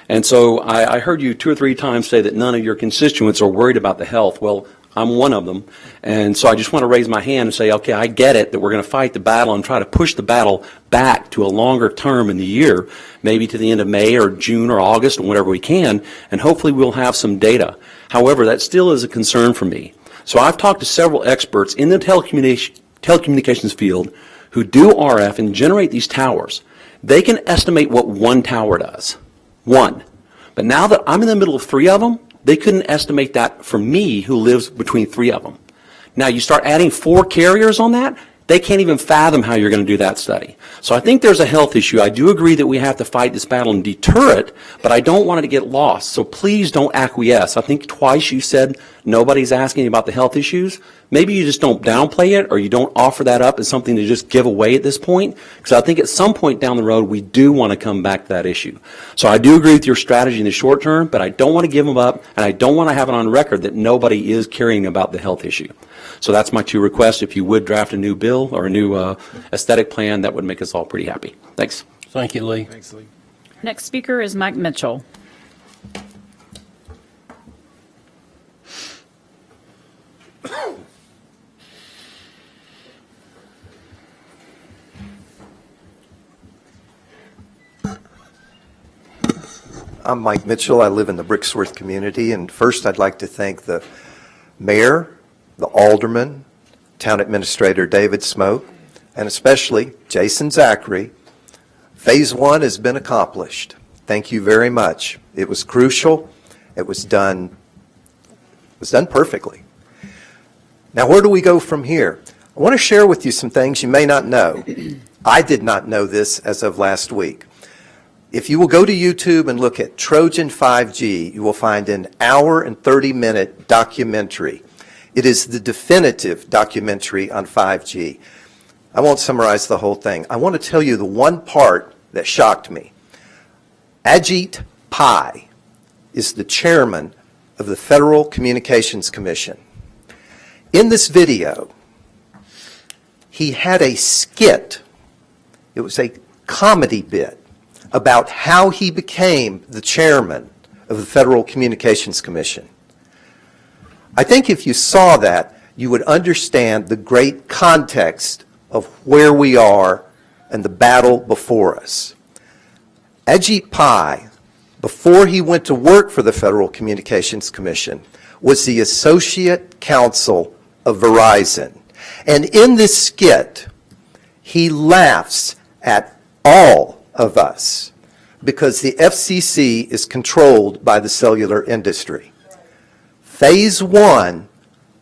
And so I heard you 2 or 3 times say that none of your constituents are worried about the health. Well, I'm one of them, and so I just want to raise my hand and say, okay, I get it that we're going to fight the battle and try to push the battle back to a longer term in the year, maybe to the end of May or June or August or whatever we can, and hopefully we'll have some data. However, that still is a concern for me. So I've talked to several experts in the telecommunications field who do RF and generate these towers. They can estimate what 1 tower does. 1. But now that I'm in the middle of 3 of them, they couldn't estimate that for me, who lives between 3 of them. Now you start adding 4 carriers on that, They can't even fathom how you're going to do that study. So I think there's a health issue. I do agree that we have to fight this battle and deter it, but I don't want it to get lost. So please don't acquiesce. I think twice you said nobody's asking about the health issues. Maybe you just don't downplay it, or you don't offer that up as something to just give away at this point, because I think at some point down the road we do want to come back to that issue. So I do agree with your strategy in the short term, but I don't want to give them up, and I don't want to have it on record that nobody is caring about the health issue. So that's my two requests. If you would draft a new bill or a new aesthetic plan, that would make us all pretty happy. Thanks. Thank you, Lee. Thanks, Lee. Next speaker is Mike Mitchell. I'm Mike Mitchell. I live in the Brixworth community, and first I'd like to thank the mayor, the alderman, town administrator David Smoke, and especially Jason Zachary. Phase 1 has been accomplished. Thank you very much. It was crucial. It was done perfectly. Now, where do we go from here? I want to share with you some things you may not know. I did not know this as of last week. If you will go to YouTube and look at Trojan 5G, you will find an hour and 30-minute documentary. It is the definitive documentary on 5G. I won't summarize the whole thing. I want to tell you the one part that shocked me. Ajit Pai is the chairman of the Federal Communications Commission. In this video, he had a skit. It was a comedy bit about how he became the chairman of the Federal Communications Commission. I think if you saw that, you would understand the great context of where we are and the battle before us. Ajit Pai, before he went to work for the Federal Communications Commission, was the associate counsel of Verizon. And in this skit, he laughs at all of us because the FCC is controlled by the cellular industry. Phase 1,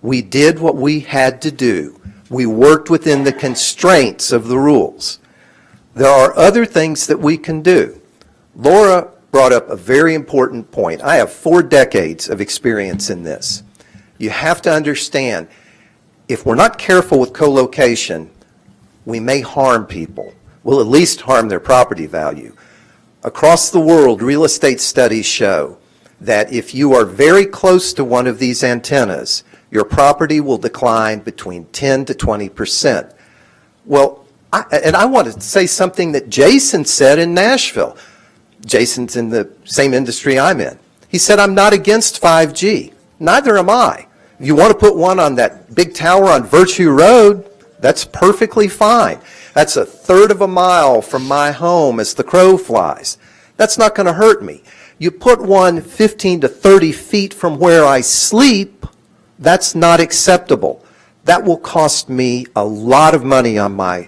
we did what we had to do. We worked within the constraints of the rules. There are other things that we can do. Laura brought up a very important point. I have 4 decades of experience in this. You have to understand, if we're not careful with co-location, we may harm people. We'll at least harm their property value. Across the world, real estate studies show that if you are very close to one of these antennas, your property will decline between 10 to 20%. Well, I want to say something that Jason said in Nashville. Jason's in the same industry I'm in. He said, I'm not against 5G. Neither am I. If you want to put one on that big tower on Virtue Road, that's perfectly fine. That's 1/3 of a mile from my home as the crow flies. That's not going to hurt me. You put one 15 to 30 feet from where I sleep, that's not acceptable. That will cost me a lot of money on my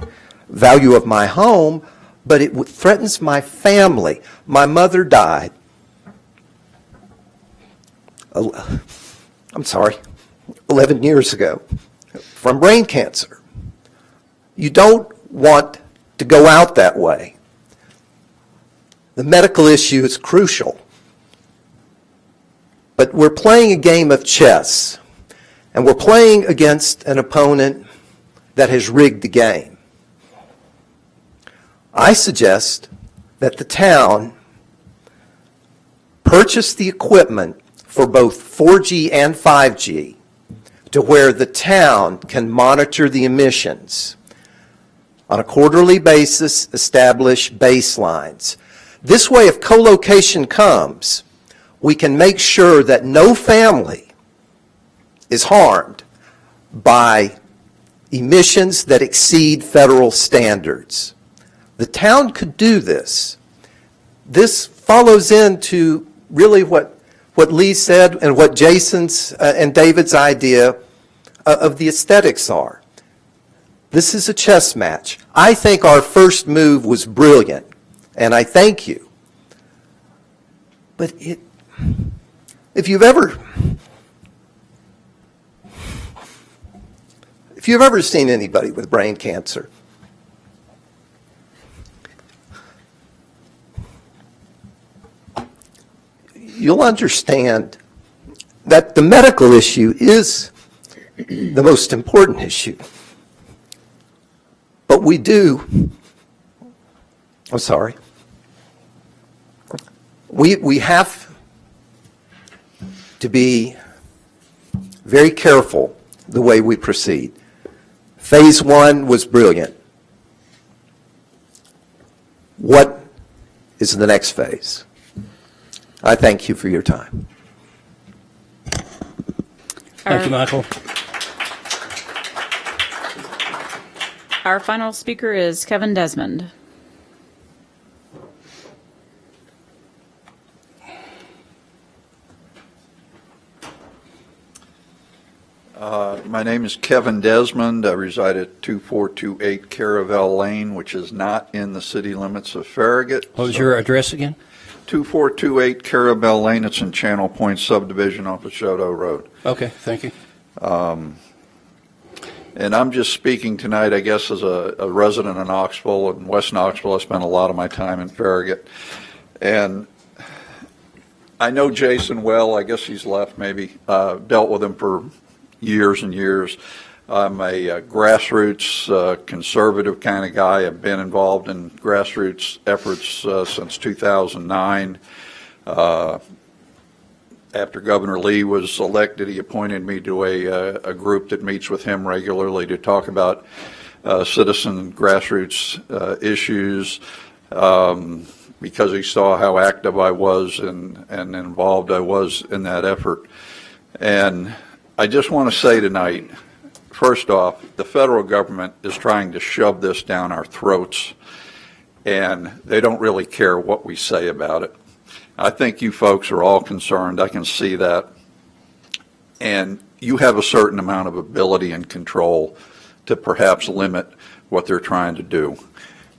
value of my home, but it threatens my family. My mother died. 11 years ago from brain cancer. You don't want to go out that way. The medical issue is crucial. But we're playing a game of chess, and we're playing against an opponent that has rigged the game. I suggest that the town purchase the equipment for both 4G and 5G to where the town can monitor the emissions. On a quarterly basis, establish baselines. This way, if co-location comes, we can make sure that no family is harmed by emissions that exceed federal standards. The town could do this. This follows into really what Lee said and what Jason's and David's idea of the aesthetics are. This is a chess match. I think our first move was brilliant, and I thank you. But if you've ever If you've ever seen anybody with brain cancer, you'll understand that the medical issue is the most important issue. But we do, I'm sorry, we have to be very careful the way we proceed. Phase 1 was brilliant. What is the next phase? I thank you for your time. Thank you, Michael. Our final speaker is Kevin Desmond. My name is Kevin Desmond. I reside at 2428 Caravel Lane, which is not in the city limits of Farragut. What was your address again? 2428 Caravel Lane. It's in Channel Point subdivision off of Shoto Road. Okay, thank you. And I'm just speaking tonight, I guess, as a resident of Knoxville and West Knoxville. I spent a lot of my time in Farragut. And I know Jason well. I guess he's left maybe. Dealt with him for years and years. I'm a grassroots conservative kind of guy. I've been involved in grassroots efforts since 2009. After Governor Lee was elected, he appointed me to a group that meets with him regularly to talk about citizen grassroots issues because he saw how active I was and involved I was in that effort. And I just want to say tonight, first off, the federal government is trying to shove this down our throats, and they don't really care what we say about it. I think you folks are all concerned. I can see that. And you have a certain amount of ability and control to perhaps limit what they're trying to do.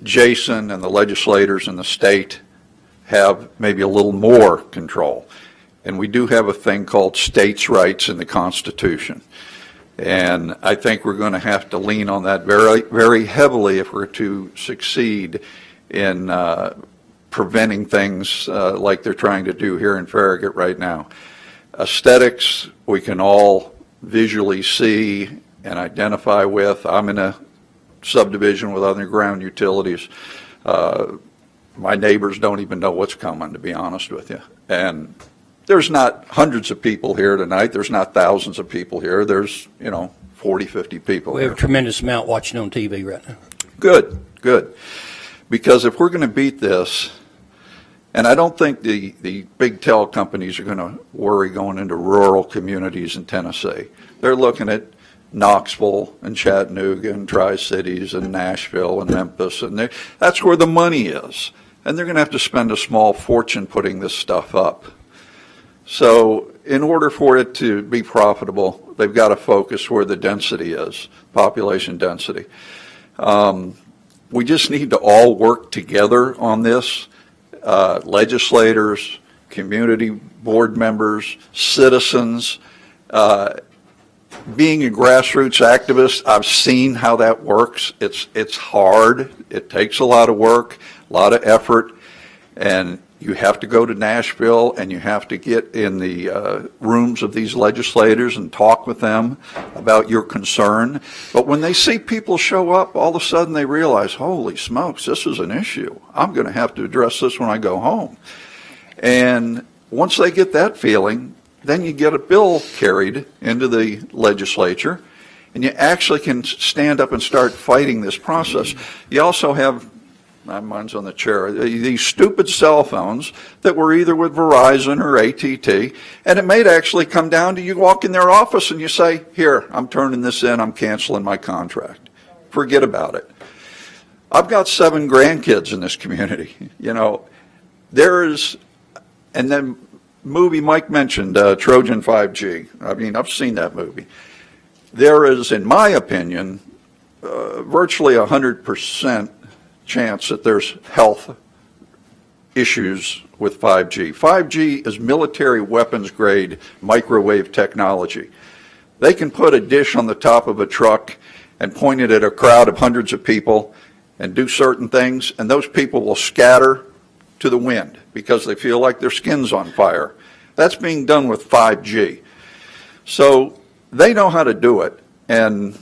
Jason and the legislators in the state have maybe a little more control. And we do have a thing called states' rights in the Constitution. And I think we're going to have to lean on that very, very heavily if we're to succeed in preventing things like they're trying to do here in Farragut right now. Aesthetics, we can all visually see and identify with. I'm in a subdivision with underground utilities. My neighbors don't even know what's coming, to be honest with you. And there's not hundreds of people here tonight. There's not thousands of people here. There's, 40, 50 people We here. have a tremendous amount watching on TV right now. Good, good. Because if we're going to beat this, and I don't think the big tel companies are going to worry going into rural communities in Tennessee. They're looking at Knoxville and Chattanooga and Tri-Cities and Nashville and Memphis, and that's where the money is. And they're going to have to spend a small fortune putting this stuff up. So in order for it to be profitable, they've got to focus where the density is, population density. We just need to all work together on this, legislators, community board members, citizens. Being a grassroots activist, I've seen how that works. It's hard. It takes a lot of work, a lot of effort, and you have to go to Nashville and you have to get in the rooms of these legislators and talk with them about your concern. But when they see people show up, all of a sudden they realize, holy smokes, this is an issue. I'm going to have to address this when I go home. And once they get that feeling, then you get a bill carried into the legislature and you actually can stand up and start fighting this process. You also have, mine's on the chair, these stupid cell phones that were either with Verizon or AT&T, and it may actually come down to you walk in their office and you say, here, I'm turning this in, I'm canceling my contract. Forget about it. I've got 7 grandkids in this community. There is, and then movie Mike mentioned, Trojan 5G. I mean, I've seen that movie. There is, in my opinion, virtually 100% chance that there's health issues with 5G. 5G is military weapons grade microwave technology. They can put a dish on the top of a truck and point it at a crowd of hundreds of people and do certain things, and those people will scatter to the wind because they feel like their skin's on fire. That's being done with 5G. So they know how to do it, and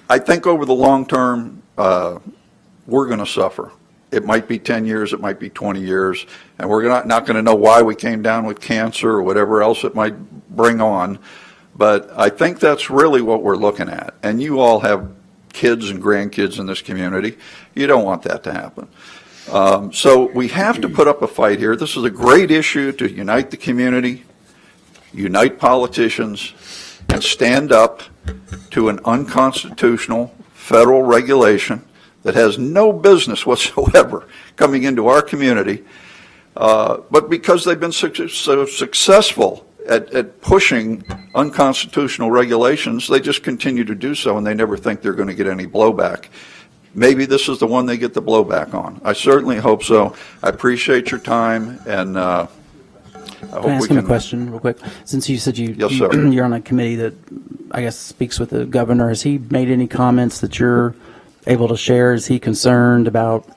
I think over the long term, we're going to suffer. It might be 10 years, it might be 20 years, and we're not going to know why we came down with cancer or whatever else it might bring on. But I think that's really what we're looking at. And you all have kids and grandkids in this community. You don't want that to happen. So we have to put up a fight here. This is a great issue to unite the community, unite politicians, and stand up to an unconstitutional federal regulation that has no business whatsoever coming into our community. But because they've been so successful at pushing unconstitutional regulations, they just continue to do so, and they never think they're going to get any blowback. Maybe this is the one they get the blowback on. I certainly hope so. I appreciate your time, and I hope Can I ask we him can. a question real quick? Since you said Yes, sir. you're on a committee that, I guess, speaks with the governor, has he made any comments that you're able to share? Is he concerned about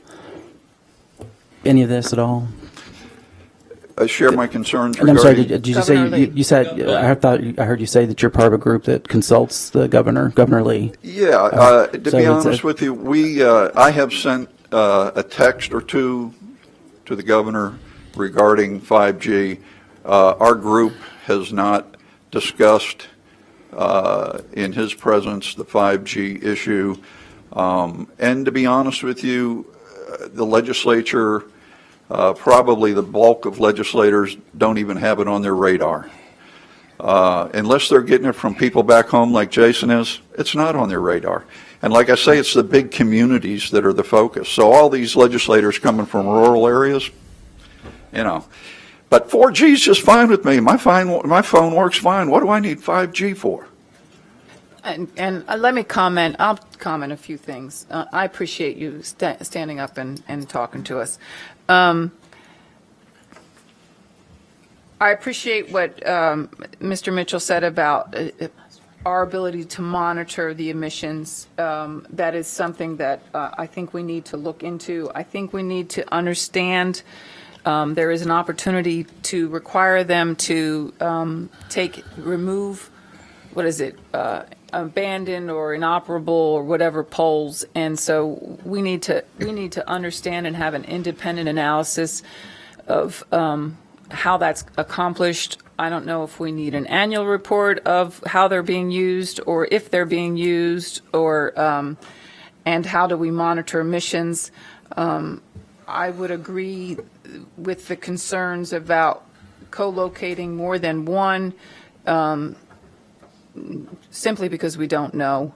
any of this at all? I share my concerns And I'm regarding. sorry, did you say, you said, I heard you say that you're part of a group that consults the governor, Governor Lee. Yeah, to so be it's honest with you, I have sent a text or two to the governor regarding 5G. Our group has not discussed in his presence the 5G issue. And to be honest with you, the legislature, probably the bulk of legislators don't even have it on their radar. Unless they're getting it from people back home like Jason is, it's not on their radar. And like I say, it's the big communities that are the focus. So all these legislators coming from rural areas, you know. But 4G is just fine with me. My phone works fine. What do I need 5G for? And let me comment. I'll comment a few things. I appreciate you standing up and talking to us. I appreciate what Mr. Mitchell said about our ability to monitor the emissions. That is something that I think we need to look into. I think we need to understand there is an opportunity to require them to remove, what is it, abandoned or inoperable or whatever poles. And so we need to understand and have an independent analysis of how that's accomplished. I don't know if we need an annual report of how they're being used or if they're being used, or and how do we monitor emissions. I would agree with the concerns about co-locating more than one, simply because we don't know.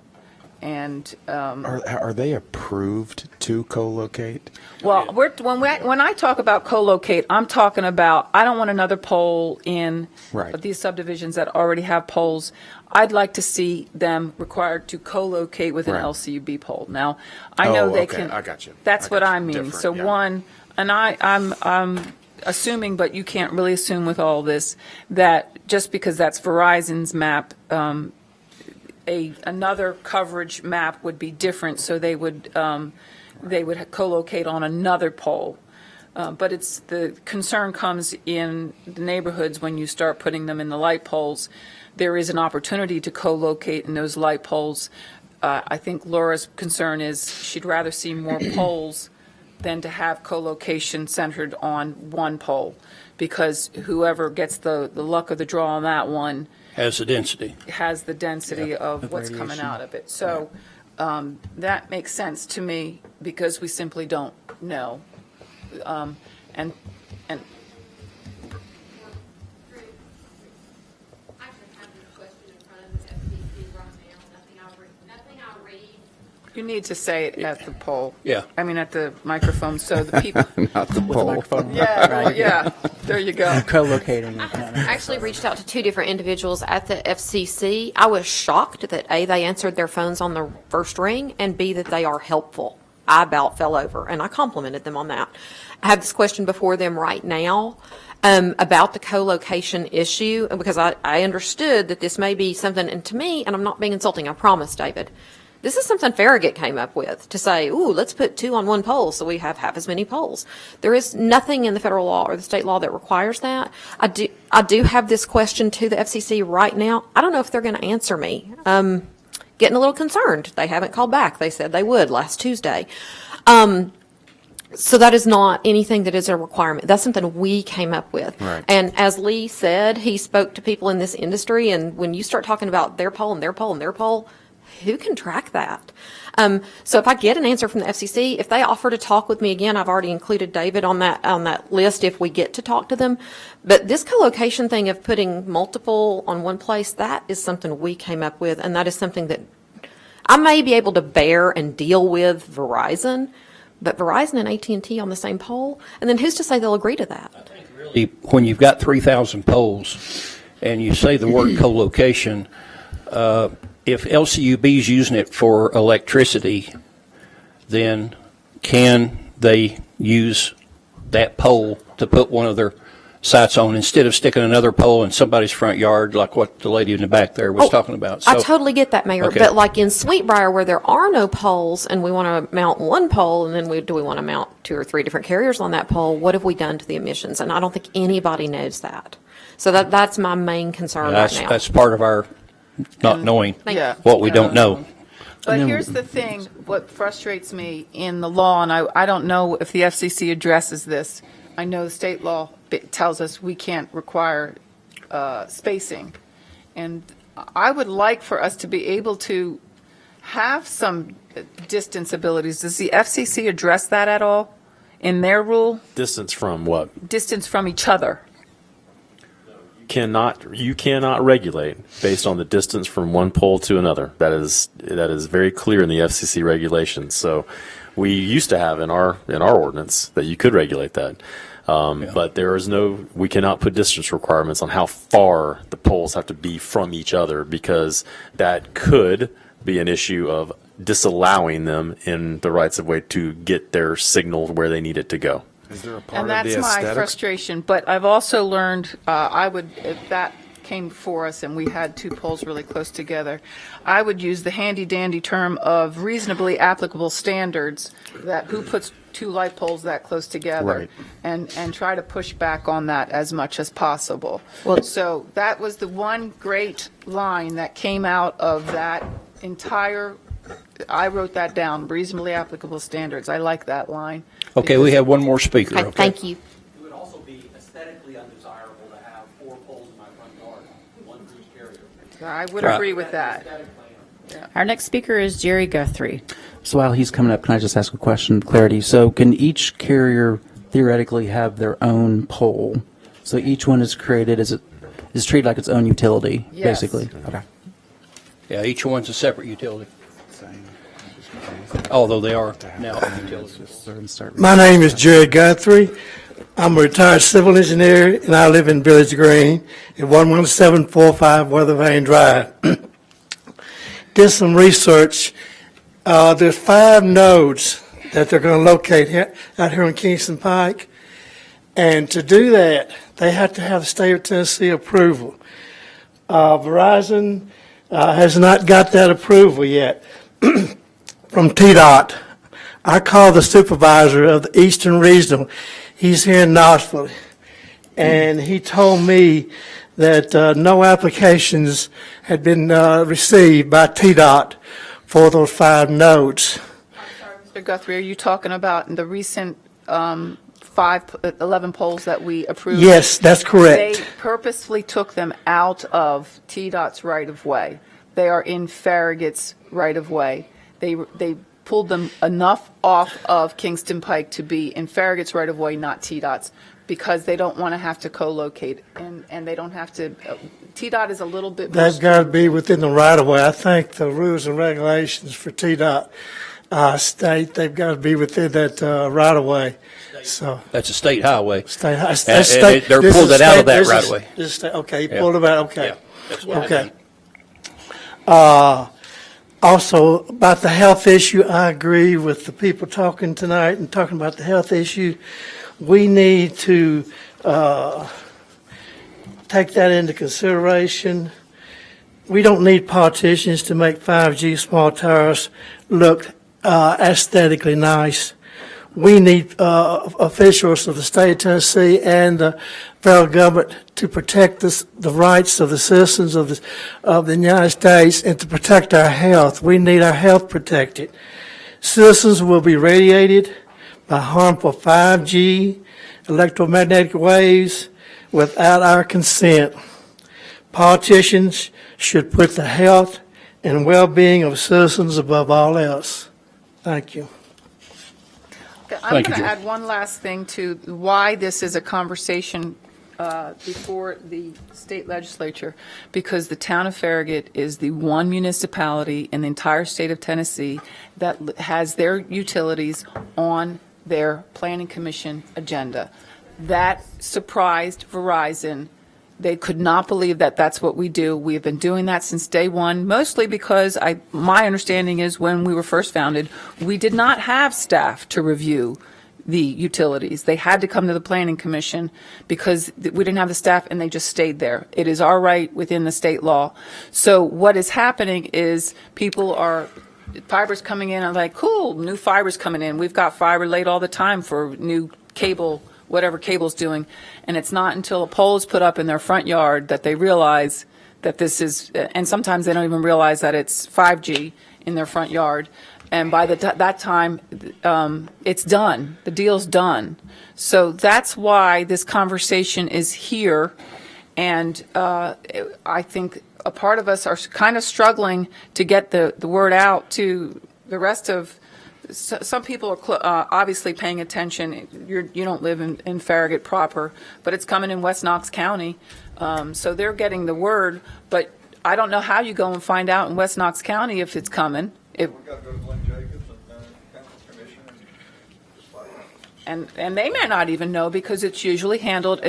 And Are they approved to co-locate? well, when I talk about co-locate, I'm talking about, I don't want another pole in Right. these subdivisions that already have poles. I'd like to see them required to co-locate with an Right. LCUB pole. Now, I know Oh, they okay. can. I got you. That's what I mean. Different, So yeah. one, and I'm assuming, but you can't really assume with all this, that just because that's Verizon's map, another coverage map would be different, so they would co-locate on another pole. But it's, the concern comes in the neighborhoods when you start putting them in the light poles. There is an opportunity to co-locate in those light poles. I think Laura's concern is she'd rather see more poles than to have co-location centered on one pole, because whoever gets the luck of the draw on that one Has the density. has the density of Of what's coming radiation. out of it. So that makes sense to me, because we simply don't know. And I should have this question in front of the FCC right now. Nothing I'll read. you need to say it at the poll. Yeah. I mean, at the microphone, so the people. Not the poll. Yeah, well, yeah, there you go. Co-locating. I Actually reached out to two different individuals at the FCC. I was shocked that A, they answered their phones on the first ring, and B, that they are helpful. I about fell over, and I complimented them on that. I have this question before them right now about the co-location issue, because I understood that this may be something, and to me, and I'm not being insulting, I promise, David, this is something Farragut came up with to say, ooh, let's put 2 on 1 pole so we have half as many poles. There is nothing in the federal law or the state law that requires that. I do have this question to the FCC right now. I don't know if they're going to answer me. Getting a little concerned. They haven't called back. They said they would last Tuesday. So that is not anything that is a requirement. That's something we came up with. Right. And as Lee said, he spoke to people in this industry, and when you start talking about their pole and their pole and their pole, who can track that? So if I get an answer from the FCC, if they offer to talk with me again, I've already included David on that list if we get to talk to them. But this co-location thing of putting multiple on one place, that is something we came up with, and that is something that I may be able to bear and deal with Verizon, but Verizon and AT&T on the same pole, and then who's to say they'll agree to that? When you've got 3,000 poles and you say the word co-location, if LCUB's using it for electricity, then can they use that pole to put one of their sites on instead of sticking another pole in somebody's front yard, like what the lady in the back there was talking about? I totally get that, Mayor. Okay. But like in Sweetbriar, where there are no poles and we want to mount one pole, and then do we want to mount 2 or 3 different carriers on that pole? What have we done to the emissions? And I don't think anybody knows that. So that's my main concern right now. That's part of our not knowing Yeah. what we don't know. But here's the thing, what frustrates me in the law, and I don't know if the FCC addresses this. I know the state law tells us we can't require spacing. And I would like for us to be able to have some distance abilities. Does the FCC address that at all in their rule? Distance from what? Distance from each other. You cannot regulate based on the distance from one pole to another. That is very clear in the FCC regulations. So we used to have in our ordinance that you could regulate that. But we cannot put distance requirements on how far the poles have to be from each other, because that could be an issue of disallowing them in the rights of way to get their signal where they need it to go. Is there a part And of the that's my aesthetic? frustration, but I've also learned, if that came before us and we had 2 poles really close together, I would use the handy-dandy term of reasonably applicable standards, that who puts 2 light poles that close together, Right. and try to push back on that as much as possible. So that was the one great line that came out of that entire, I wrote that down, reasonably applicable standards. I like that line. Okay, we have one more speaker. Okay, Okay. thank you. It would also be aesthetically undesirable to have 4 poles in my front yard, 1 for each carrier. I would Right. agree with that. Our next speaker is Jerry Guthrie. So while he's coming up, can I just ask a question of clarity? So can each carrier theoretically have their own pole? So each one is created is treated like its own utility, Yes. basically? Okay. Yeah, each one's a separate utility. Although they are now utilities. My name is Jerry Guthrie. I'm a retired civil engineer, and I live in Village Green at 11745 Weather Vane Drive. Did some research. There's 5 nodes that they're going to locate out here on Kingston Pike. And to do that, they have to have the state of Tennessee approval. Verizon has not got that approval yet from TDOT. I called the supervisor of the Eastern Regional. He's here in Knoxville. And he told me that no applications had been received by TDOT for those 5 nodes. Mr. Guthrie, are you talking about the recent 11 polls that we approved? Yes, that's correct. They purposefully took them out of TDOT's right-of-way. They are in Farragut's right-of-way. They pulled them enough off of Kingston Pike to be in Farragut's right-of-way, not TDOT's, because they don't want to have to co-locate, and they don't have to. TDOT is a little bit more. They've got to be within the right-of-way. I think the rules and regulations for TDOT state they've got to be within that right-of-way. So That's a state highway. State, And they're pulled it out of that right-of-way. Okay, you Yeah. pulled it out, okay. Yeah, that's what I Okay. Also, about the health issue, I agree with the people talking tonight and talking about the health issue. We need to take that into consideration. We don't need politicians to make 5G small towers look aesthetically nice. We need officials of the state of Tennessee and the federal government to protect the rights of the citizens of the United States and to protect our health. We need our health protected. Citizens will be radiated by harmful 5G electromagnetic waves without our consent. Politicians should put the health and well-being of citizens above all else. Thank you. I'm going to add one last thing to why this is a conversation before the state legislature, because the town of Farragut is the one municipality in the entire state of Tennessee that has their utilities on their planning commission agenda. That surprised Verizon. They could not believe that that's what we do. We have been doing that since day one, mostly because my understanding is when we were first founded, we did not have staff to review the utilities. They had to come to the Planning Commission because we didn't have the staff and they just stayed there. It is our right within the state law. So what is happening is fiber's coming in and like, cool, new fiber's coming in. We've got fiber laid all the time for new cable, whatever cable's doing, and it's not until a pole is put up in their front yard that they realize that this is, and sometimes they don't even realize that it's 5G in their front yard, and by that time, it's done. The deal's done. So that's why this conversation is here, and I think a part of us are kind of struggling to get the word out to the rest of. Some people are obviously paying attention. You don't live in Farragut proper, but it's coming in West Knox County, so they're getting the word. But I don't know how you go and find out in West Knox County if it's coming. And they may not even know because it's usually handled.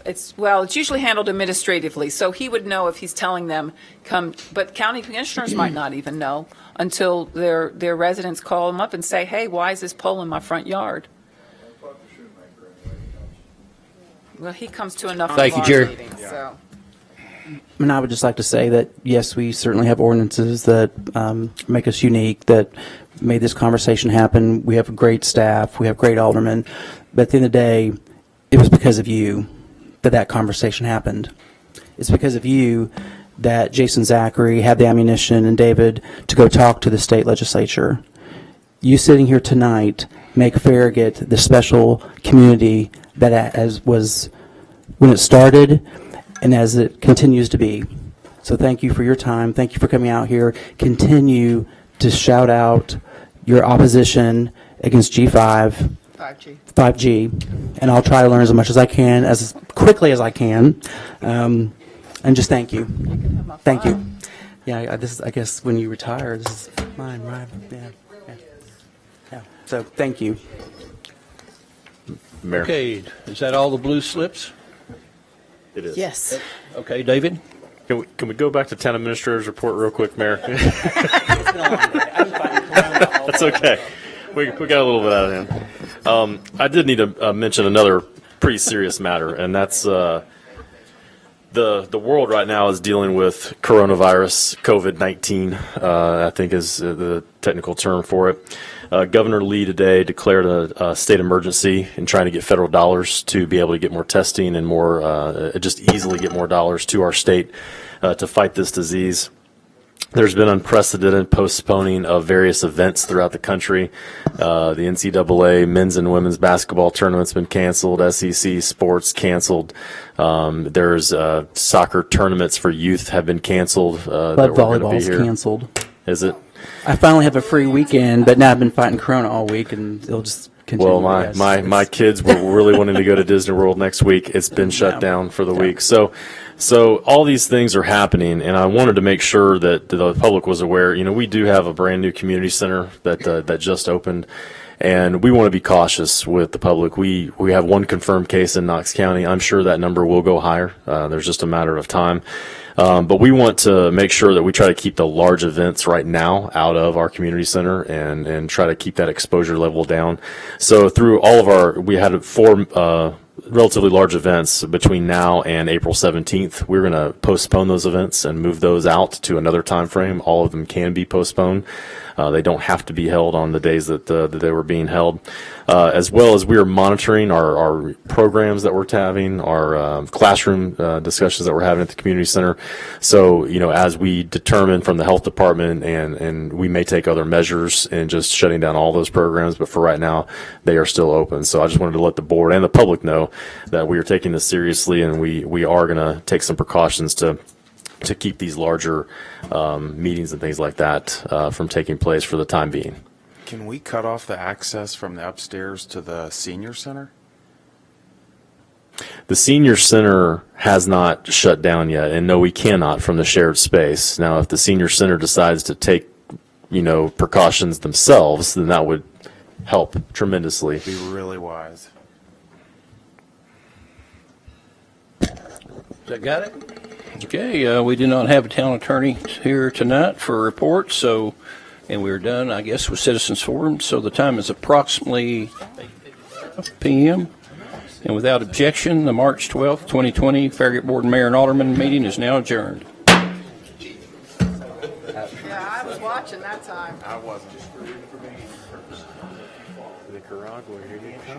It's usually handled administratively, so he would know if he's telling them come. But county commissioners might not even know until their residents call them up and say, "Hey, why is this pole in my front yard?" Well, he comes to enough. Thank you, Jerry. Meetings, so. And I would just like to say that, yes, we certainly have ordinances that make us unique, that made this conversation happen. We have great staff. We have great aldermen. But at the end of the day, it was because of you that conversation happened. It's because of you that Jason Zachary had the ammunition and David to go talk to the state legislature. You sitting here tonight make Farragut the special community that as was when it started and as it continues to be. So thank you for your time. Thank you for coming out here. Continue to shout out your opposition against G5. 5G, and I'll try to learn as much as I can, as quickly as I can, and just thank you. Thank you. Yeah, this is, I guess, when you retire, this is mine, right? Yeah. So, thank you. Mayor. Okay, is that all the blue slips? It is. Yes. Okay, David? Can we go back to town administrator's report real quick, Mayor? That's okay. We got a little bit out of hand. I did need to mention another pretty serious matter, and that's the world right now is dealing with coronavirus, COVID-19, I think is the technical term for it. Governor Lee today declared a state emergency in trying to get federal dollars to be able to get more testing and more, just easily get more dollars to our state to fight this disease. There's been unprecedented postponing of various events throughout the country. The NCAA men's and women's basketball tournament's been canceled. SEC sports canceled. There's soccer tournaments for youth have been canceled. Club volleyball's canceled. Is it? I finally have a free weekend, but now I've been fighting Corona all week, and it'll just continue. Well, my kids were really wanting to go to Disney World next week. It's been shut down for the week. So all these things are happening, and I wanted to make sure that the public was aware. You know, we do have a brand new community center that just opened, And we want to be cautious with the public. We have one confirmed case in Knox County. I'm sure that number will go higher. There's just a matter of time. But we want to make sure that we try to keep the large events right now out of our community center and try to keep that exposure level down. So through all of we had 4 relatively large events between now and April 17th. We're going to postpone those events and move those out to another time frame. All of them can be postponed. They don't have to be held on the days that they were being held. As well as we are monitoring our programs that we're having, our classroom discussions that we're having at the community center. So, as we determine from the health department, and we may take other measures in just shutting down all those programs, but for right now, they are still open. So I just wanted to let the board and the public know that we are taking this seriously, and we are going to take some precautions to keep these larger meetings and things like that from taking place for the time being. Can we cut off the access from the upstairs to the senior center? The senior center has not shut down yet, and no, we cannot from the shared space. Now, if the senior center decides to take, precautions themselves, then that would help tremendously. Be really wise. That got it? Okay, we did not have a town attorney here tonight for a report, and we're done, I guess, with Citizens Forum. So the time is approximately 8:55 p.m. And without objection, the March 12th, 2020 Farragut Board Mayor and Alderman meeting is now adjourned. Yeah, I was watching that time. I wasn't. Nicaragua, here you come.